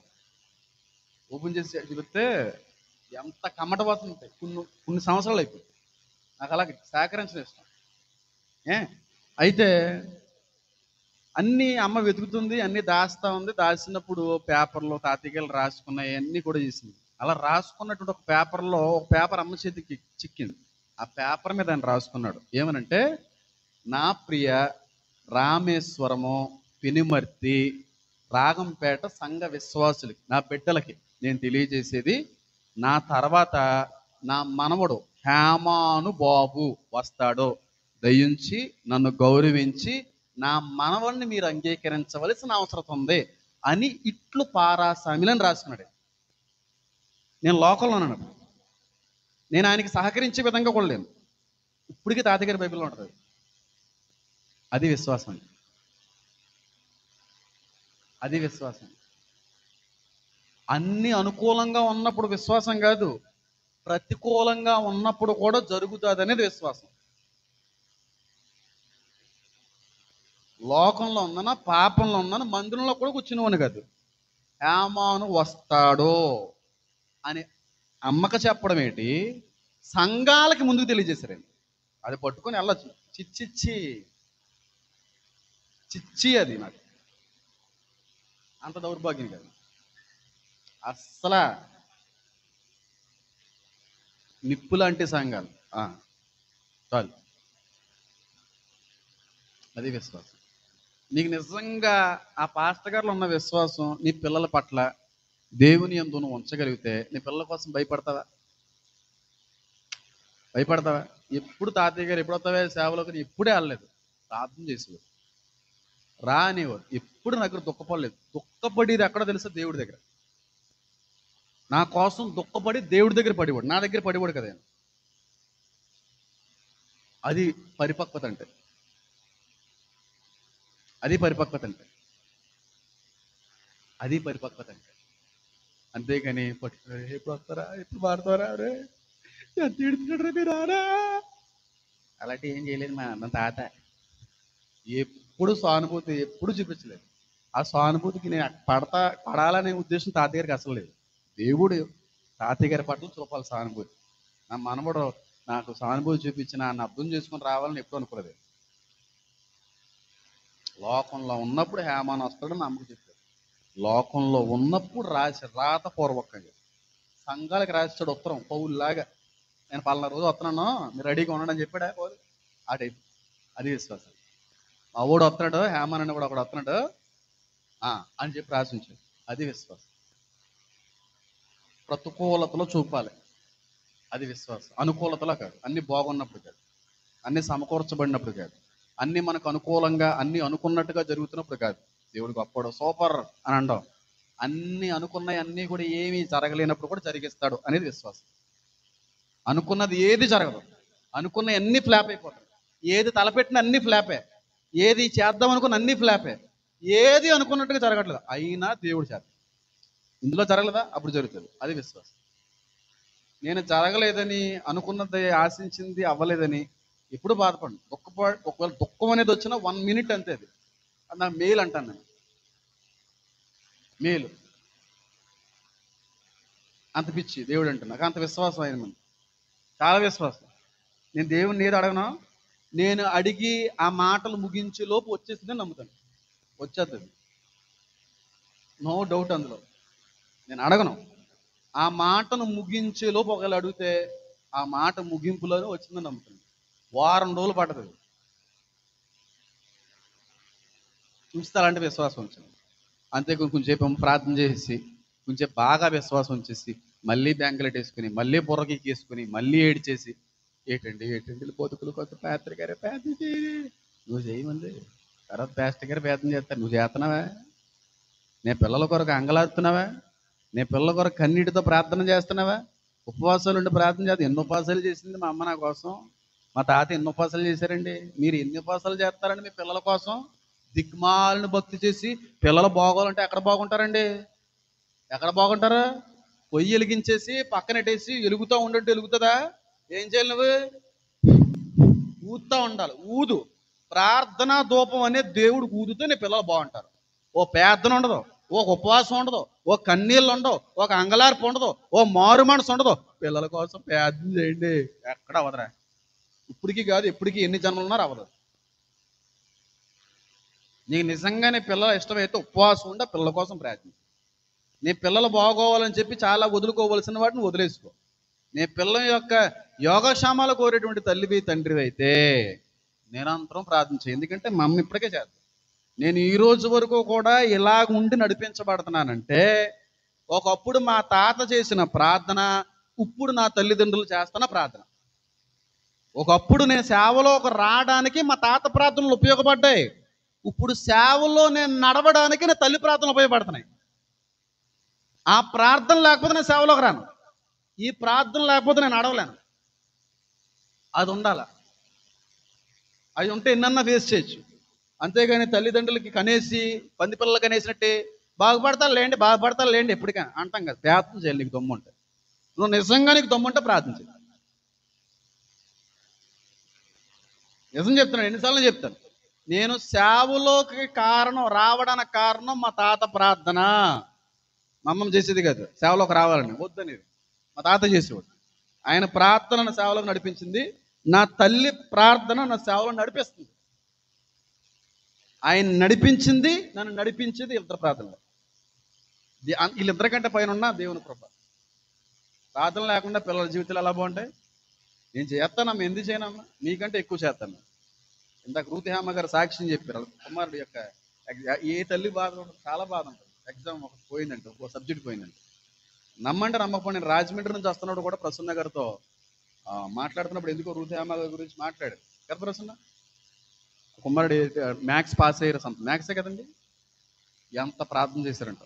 ఓపెన్ చేసి చూపిస్తే ఎంత కమ్మట వాసన ఉంటాయి. కొన్ని సంవత్సరాలు అయిపోయి. నాకు అలాగే సేకరించడం ఇష్టం. అయితే అన్నీ అమ్మ వెతుకుతుంది, అన్నీ దాస్తా ఉంది. దాచినప్పుడు పేపర్లో తాతయ్య గారు రాసుకున్నాయి అన్నీ కూడా చేసింది. అలా రాసుకున్నటువంటి ఒక పేపర్ అమ్మ చేతికి చిక్కింది. ఆ పేపర్ మీద ఆయన రాసుకున్నాడు ఏమనంటే, నా ప్రియ రామేశ్వరము పెనుమర్తి రాగంపేట సంఘ విశ్వాసులకి, నా బిడ్డలకి నేను తెలియజేసేది, నా తర్వాత నా మనవడు హేమాను బాబు వస్తాడు. దయించి నన్ను గౌరవించి నా మనవల్ని మీరు అంగీకరించవలసిన అవసరం ఉంది అని ఇట్లు పారాసామిలని రాసుకున్నాడు. నేను లోకంలో ఉన్నాను, నేను ఆయనకి సహకరించే విధంగా కూడా లేను. ఇప్పటికీ తాతయ్య గారి బైబిల్లో ఉంటుంది. అది విశ్వాసం, అది విశ్వాసం. అన్ని అనుకూలంగా ఉన్నప్పుడు విశ్వాసం కాదు, ప్రతికూలంగా ఉన్నప్పుడు కూడా జరుగుతుంది అనేది విశ్వాసం. లోకంలో ఉన్నాను, పాపంలో ఉన్నాను, మందిరంలో కూడా కూర్చునేవాడిని కాదు. హేమాను వస్తాడో అని అమ్మక చెప్పడం ఏంటి, సంఘాలకి ముందుకు తెలియజేశారండి. అది పట్టుకొని వెళ్ళచ్చు. చిచ్చిచ్చి చిచ్చి, అది నాకు అంత దౌర్భాగ్యం కాదు అస్సలా. నిప్పు లాంటి సంఘాలు చాలు. అది విశ్వాసం. నీకు నిజంగా ఆ పాస్టర్ గారిలో ఉన్న విశ్వాసం నీ పిల్లల పట్ల దేవుని యందు నువ్వు ఉంచగలిగితే నీ పిల్లల కోసం భయపడతావా? భయపడతావా? ఎప్పుడు తాతయ్య గారు ఎప్పుడు వస్తావే సేవలోకి ఎప్పుడే వెళ్ళలేదు, ప్రార్థన చేసేవాడు, రానివాడు. ఎప్పుడు నా దగ్గర దుఃఖపడలేదు. దుఃఖపడేది ఎక్కడో తెలుసా? దేవుడి దగ్గర. నా కోసం దుఃఖపడి దేవుడి దగ్గర పడివాడు, నా దగ్గర పడివాడు కదా. అది పరిపక్వత అంటే, అది పరిపక్వత అంటే, అది పరిపక్వత అంటే. అంతేగాని పట్టుకుని ఎప్పుడు వస్తారా, ఎప్పుడు మారుతారా, రే రారా, అలాంటి ఏం చేయలేదు మా అన్న తాత. ఎప్పుడు సానుభూతి ఎప్పుడు చూపించలేదు. ఆ సానుభూతికి నేను పడాలనే ఉద్దేశం తాతయ్య గారికి అసలు లేదు. దేవుడు తాతయ్య గారి పట్ల చూపాలి సానుభూతి. నా మనవడు నాకు సానుభూతి చూపించి నన్ను అర్థం చేసుకొని రావాలని ఎప్పుడు అనుకోలేదు. లోకంలో ఉన్నప్పుడు హేమాను వస్తాడని నమ్మకం చెప్పారు. లోకంలో ఉన్నప్పుడు రాత పూర్వకంగా సంఘాలకు రాశాడు ఉత్తరం పౌలులాగా. నేను పలానా రోజు వస్తున్నాను, మీరు రెడీగా ఉన్నాడని చెప్పాడా పౌలు? ఆ టైప్. అది విశ్వాసం. మా ఊడు వస్తున్నాడు, హేమాన్ అని కూడా ఒకడు వస్తున్నాడు అని చెప్పి రాసించాడు. అది విశ్వాసం. ప్రతికూలతలో చూపాలి, అది విశ్వాసం. అనుకూలతలో కాదు, అన్ని బాగున్నప్పుడు కాదు, అన్ని సమకూర్చబడినప్పుడు కాదు, అన్ని మనకు అనుకూలంగా అన్ని అనుకున్నట్టుగా జరుగుతున్నప్పుడు కాదు. దేవుడు గొప్పడు సూపర్ అని అంటాం. అన్ని అనుకున్నాయి అన్నీ కూడా ఏమీ జరగలేనప్పుడు కూడా జరిగిస్తాడు అనేది విశ్వాసం. అనుకున్నది ఏది జరగదు, అనుకున్న అన్ని ఫ్లాప్ అయిపోతాయి. ఏది తలపెట్టిన అన్ని ఫ్లాపే, ఏది చేద్దాం అనుకున్న అన్ని ఫ్లాపే, ఏది అనుకున్నట్టుగా జరగట్లేదు, అయినా దేవుడు చేద్దాం. ఇందులో జరగలేదా? అప్పుడు జరుగుతుంది. అది విశ్వాసం. నేను జరగలేదని అనుకున్నది ఆశించింది అవ్వలేదని ఎప్పుడు బాధపడను. ఒకవేళ దుఃఖం అనేది వచ్చినా 1 minute అంతే. అది నా మేలు అంటాను నేను. మేలు అంత పిచ్చి దేవుడు అంటే నాకు అంత విశ్వాసం ఆయన మంది, చాలా విశ్వాసం. నేను దేవుడిని ఏది అడగను, నేను అడిగి ఆ మాటలు ముగించే లోపు వచ్చేసిందని నమ్ముతాను. వచ్చేస్తుంది, నో డౌట్ అందులో. నేను అడగను, ఆ మాటను ముగించే లోపు ఒకవేళ అడిగితే ఆ మాట ముగింపులోనే వచ్చిందని నమ్ముతాను. వారం రోజులు పడుతుంది చూస్తారంటే విశ్వాసం వచ్చింది. అంతే. కొంచెంసేపు ప్రార్థన చేసి కొంచెం బాగా విశ్వాసం వచ్చేసి మళ్ళీ బ్యాంకులెట్ వేసుకుని మళ్ళీ బుర్రకి వేసుకుని మళ్ళీ ఏడిచేసి ఏటండి బతుకులు కొత్త పేస్టర్ గారే ప్రార్థన చేయి, నువ్వు చేయమంది తర్వాత పేస్టర్ గారు ప్రార్థన చేస్తారు, నువ్వు చేస్తున్నావా? నే పిల్లల కొరకు అంగలాడుతున్నావా? నే పిల్లల కొరకు కన్నీటితో ప్రార్థన చేస్తున్నావా? ఉపవాసాలు ఉండి ప్రార్థన చేస్తా. ఎన్ని ఉపవాసాలు చేసింది మా అమ్మ నా కోసం, మా తాత ఎన్ని ఉపవాసాలు చేశారండి. మీరు ఎన్ని ఉపవాసాలు చేస్తారండి మీ పిల్లల కోసం? దిగ్మాలను భక్తి చేసి పిల్లలు బాగోవాలంటే ఎక్కడ బాగుంటారండి? ఎక్కడ బాగుంటారు? పొయ్యి వెలిగించేసి పక్కనెట్టేసి వెలుగుతూ ఉండట్టు వెలుగుతుందా? ఏం చేయాలి? నువ్వు ఊదుతూ ఉండాలి. ఊదు. ప్రార్థనా ధూపం అనే దేవుడు ఊదితే నీ పిల్లలు బాగుంటారు. ఓ ప్రార్థన ఉండదు, ఒక ఉపవాసం ఉండదు, ఓ కన్నీళ్ళు ఉండవు, ఒక అంగలార్పు ఉండదు, ఓ మారు మనసు ఉండదు. పిల్లల కోసం ప్రార్థన చేయండి, ఎక్కడ అవదరా. ఇప్పటికీ కాదు, ఎప్పటికీ ఎన్ని జన్మలు ఉన్నారు అవ్వదు. నీకు నిజంగానే పిల్లలు ఇష్టమైతే ఉపవాసం ఉండ పిల్లల కోసం ప్రార్థన. నీ పిల్లలు బాగోవాలని చెప్పి చాలా వదులుకోవలసిన వాటిని వదిలేసుకో. నీ పిల్లల యొక్క యోగక్షేమాలు కోరేటువంటి తల్లివి తండ్రివి అయితే నిరంతరం ప్రార్థన చేయి. ఎందుకంటే మా అమ్మ ఇప్పటికే చేద్దాం. నేను ఈ రోజు వరకు కూడా ఇలాగ ఉండి నడిపించబడుతున్నానంటే ఒకప్పుడు మా తాత చేసిన ప్రార్థన, ఇప్పుడు నా తల్లిదండ్రులు చేస్తున్న ప్రార్థన ఒకప్పుడు నేను సేవలో రావడానికి మా తాత ప్రార్థనలు ఉపయోగపడ్డాయి. ఇప్పుడు సేవలో నేను నడవడానికి నా తల్లి ప్రార్థనలు ఉపయోగపడుతున్నాయి. ఆ ప్రార్థన లేకపోతే నేను సేవలోకి రాను. ఈ ప్రార్థన లేకపోతే నేను నడవలేను. అది ఉండాల. అవి ఉంటే ఎన్నన్నా ఫేస్ చేయొచ్చు. అంతేగాని తల్లిదండ్రులకి కనేసి పంది పిల్లలు కనేసినట్టే బాగుపడతారు లేండి ఎప్పటికైనా అంటాం కదా. ప్రార్థన చేయాలి. నీకు దమ్ము ఉంటే, నువ్వు నిజంగా నీకు దమ్ము ఉంటే ప్రార్థన చేయాలి. నిజం చెప్తున్నాను, ఎన్నిసార్లు చెప్తాను. నేను సేవలోకి రావడానికి కారణం మా తాత ప్రార్థన. మా అమ్మమ్మ చేసేది కాదు సేవలోకి రావాలని, వద్దనేది. మా తాత చేసేవాడు. ఆయన ప్రార్థన నా సేవలోకి నడిపించింది. నా తల్లి ప్రార్థన నా సేవలో నడిపిస్తుంది. ఆయన నడిపించింది, నన్ను నడిపించేది ఇద్దరు ప్రార్థనలు. వీళ్ళిద్దరికంటే పైన ఉన్న దేవుని కృప. ప్రార్థన లేకుండా పిల్లల జీవితాలు ఎలా బాగుంటాయి? నేను చేస్తానమ్మా, ఎందుకు చేయనమ్మా? నీకంటే ఎక్కువ చేస్తాను. ఇందాక రూతిహామ గారు సాక్ష్యం చెప్పారు. కుమారుడు యొక్క ఏ తల్లి బాధ ఉంటుంది, చాలా బాధ ఉంటుంది. ఎగ్జామ్ ఒకటి పోయిందంటే, ఒక సబ్జెక్ట్ పోయిందంటే, నమ్మంటే నమ్మకపోయి నేను రాజమండ్రి నుంచి వస్తున్నప్పుడు కూడా ప్రసన్న గారితో మాట్లాడుతున్నప్పుడు ఎందుకో రూతిహామ గారి గురించి మాట్లాడారు కదా. ప్రసన్న కుమారుడు మ్యాథ్స్ పాస్ అయ్యారు, మ్యాథ్సే కదండి. ఎంత ప్రార్థన చేశారంట.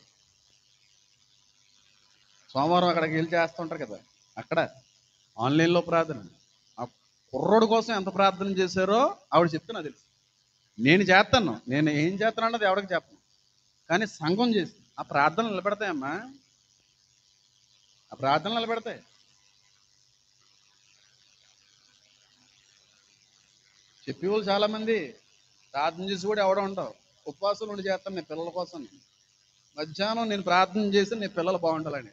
సోమవారం అక్కడికి వెళ్ళి చేస్తుంటారు కదా, అక్కడ ఆన్లైన్లో ప్రార్థన. ఆ కుర్రోడు కోసం ఎంత ప్రార్థన చేశారో ఆవిడ చెప్తే నాకు తెలుసు. నేను చేస్తాను, నేను ఏం చేస్తాను అన్నది ఎవరికి చెప్పను. కానీ సంఘం చేసి ఆ ప్రార్థనలు నిలబెడతాయమ్మా. ఆ ప్రార్థనలు నిలబెడతాయి. చెప్పేవాళ్ళు చాలామంది ప్రార్థన చేసి కూడా ఎవడో ఉంటావు. ఉపవాసాలు ఉండి చేస్తాను నేను పిల్లల కోసం. మధ్యాహ్నం నేను ప్రార్థన చేసి నీ పిల్లలు బాగుండాలని.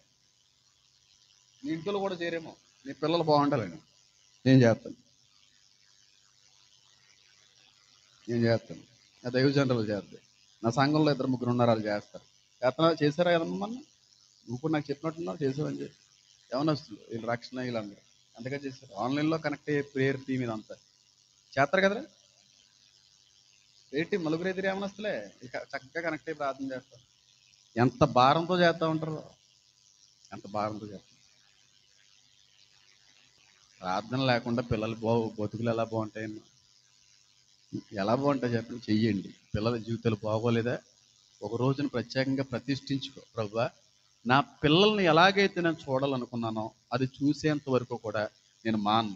నీ ఇంట్లో కూడా చేరేమో, నీ పిల్లలు బాగుండాలని నేను చేస్తాను. నా దైవజనులు చేస్తాను. నా సంఘంలో 2-3 ఉన్నారు, వాళ్ళు చేస్తారు. చేశారా కదమ్మా? నువ్వు కూడా నాకు చెప్పినట్టున్నావు, చేసావని చెప్పి. యవనస్తులు వీళ్ళు రక్షణ వీళ్ళందరూ అంతగా చేశారు. ఆన్లైన్లో కనెక్ట్ అయ్యే ప్రేయర్ టీమ్ ఇదంతా చేస్తారు కదరా. ప్రేయర్ టీం నలుగురు ఎదురు యవనస్తులే ఇక చక్కగా కనెక్ట్ అయ్యి ప్రార్థన చేస్తారు. ఎంత భారంతో చేస్తూ ఉంటారు, ఎంత భారంతో చేస్తారు. ప్రార్థన లేకుండా పిల్లలు బతుకులు ఎలా బాగుంటాయమ్మా? ఎలా బాగుంటాయి చెప్పండి. చెయ్యండి. పిల్లల జీవితాలు బాగోలేదా? ఒక రోజున ప్రత్యేకంగా ప్రతిష్ఠించుకో. ప్రభువా, నా పిల్లల్ని ఎలాగైతే నేను చూడాలనుకున్నానో అది చూసేంత వరకు కూడా నేను మాను.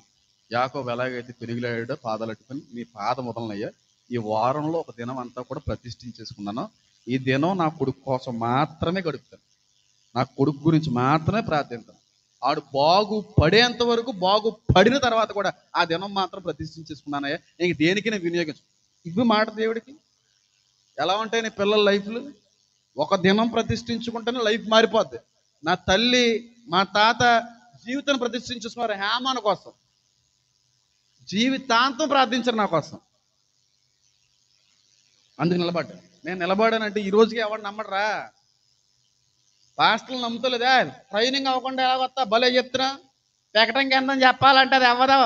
యాకోబు ఎలాగైతే తిరిగిలాడాడో పాదాలట్టుకొని నీ పాదం వదలనయ్యా, ఈ వారంలో ఒక దినం అంతా కూడా ప్రతిష్ఠించేసుకున్నాను. ఈ దినం నా కొడుకు కోసం మాత్రమే గడుపుతాను. నా కొడుకు గురించి మాత్రమే ప్రార్థిస్తాను. ఆడు బాగుపడేంత వరకు, బాగుపడిన తర్వాత కూడా ఆ దినం మాత్రం ప్రతిష్ఠించేసుకున్నానయ్యా, ఇంక దేనికి నేను వినియోగించు. ఇవి మాట దేవుడికి. ఎలా ఉంటాయి నీ పిల్లల లైఫ్లు? ఒక దినం ప్రతిష్ఠించుకుంటేనే లైఫ్ మారిపోద్ది. నా తల్లి మా తాత జీవితాన్ని ప్రతిష్ఠించుకున్నారు హేమాన కోసం. జీవితాంతం ప్రార్థించారు నా కోసం. అందుకు నిలబడ్డా. నేను నిలబడానంటే ఈ రోజుకి ఎవరు నమ్మడరా? పాస్టర్లు నమ్ముతలేదా? ట్రైనింగ్ అవ్వకుండా ఎలా వస్తా? భలే చెప్తున్నా, ప్రకటన కేంద్రం చెప్పాలంటే అది అవ్వదు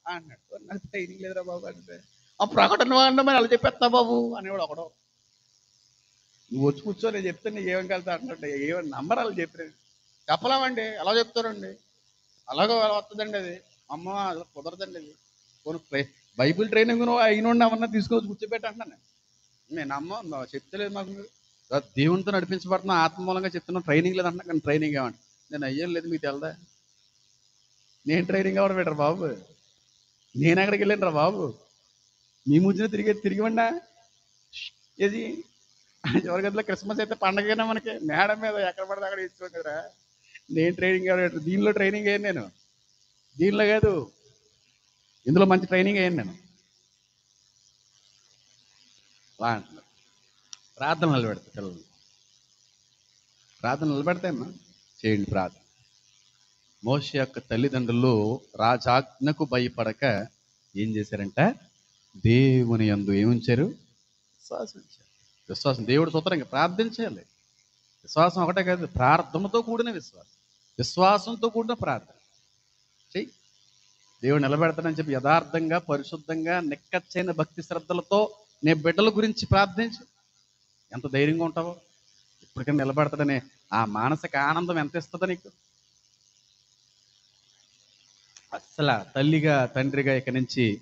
అన్నాడు. నాకు ట్రైనింగ్ లేదురా బాబు అంటే, ఆ ప్రకటన వాడిన మరి అలా చెప్పేస్తా బాబు అనేవాడు ఒకడు. నువ్వు వచ్చి కూర్చో, నేను చెప్తే నీకు ఏమని కలుతా అంటే ఏమని నమ్మరు. వాళ్ళు చెప్పారు చెప్పలేమండి, ఎలా చెప్తారండి, అలాగో వస్తుందండి అది. అమ్మ అలా కుదరదండి అది. కొన్ని బైబిల్ ట్రైనింగ్ అయిన ఏమన్నా తీసుకొచ్చి కూర్చోబెట్టి అంటున్నాను నేను. అమ్మ చెప్తలేదు మాకు, దేవునితో నడిపించబడుతున్నా, ఆత్మ మూలంగా చెప్తున్నా, ట్రైనింగ్ లేదు అంటున్నా. కానీ ట్రైనింగ్ ఏమంటే నేను అయ్యేం లేదు, మీకు తెలదా? నేను ట్రైనింగ్ ఎవరు పెట్టరు బాబు, నేను ఎక్కడికి వెళ్ళాను రా బాబు? మీ ముందున తిరిగివండా ఏది చివరి గదిలో క్రిస్మస్ అయితే పండగైనా మనకి మేడం మీద ఎక్కడ పడితే అక్కడ ఇచ్చుకోం కదరా. నేను ట్రైనింగ్ ఎవరు పెట్టరు. దీనిలో ట్రైనింగ్ అయ్యాను నేను, దీనిలో కాదు, ఇందులో మంచి ట్రైనింగ్ అయ్యాను నేను. ప్రార్థన నిలబెడతా పిల్లలు. ప్రార్థన నిలబెడతాయమ్మా, చేయండి ప్రార్థన. మోషే యొక్క తల్లిదండ్రులు రాజాజ్ఞకు భయపడక ఏం చేశారంట? దేవుని యందు ఏముంచారు? విశ్వాసం ఇచ్చారు. విశ్వాసం దేవుడు సూత్రంగా ప్రార్థించాలి. విశ్వాసం ఒకటే కాదు, ప్రార్థనతో కూడిన విశ్వాసం, విశ్వాసంతో కూడిన ప్రార్థన చెయ్యి. దేవుడు నిలబెడతానని చెప్పి యథార్థంగా, పరిశుద్ధంగా, నిక్కచ్చైన భక్తి శ్రద్ధలతో నీ బిడ్డల గురించి ప్రార్థించు. ఎంత ధైర్యంగా ఉంటావో. ఇప్పటికైనా నిలబెడతాడనే ఆ మానసిక ఆనందం ఎంత ఇస్తుందో నీకు. అసలు తల్లిగా తండ్రిగా ఇక నుంచి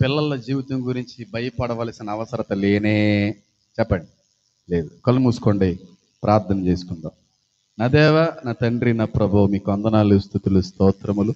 పిల్లల జీవితం గురించి భయపడవలసిన అవసరత లేనే చెప్పండి లేదు. కళ్ళు మూసుకోండి, ప్రార్థన చేసుకుందాం. నా దేవ, నా తండ్రి, నా ప్రభు, మీకు వందనాలు, స్తుతులు, స్తోత్రములు.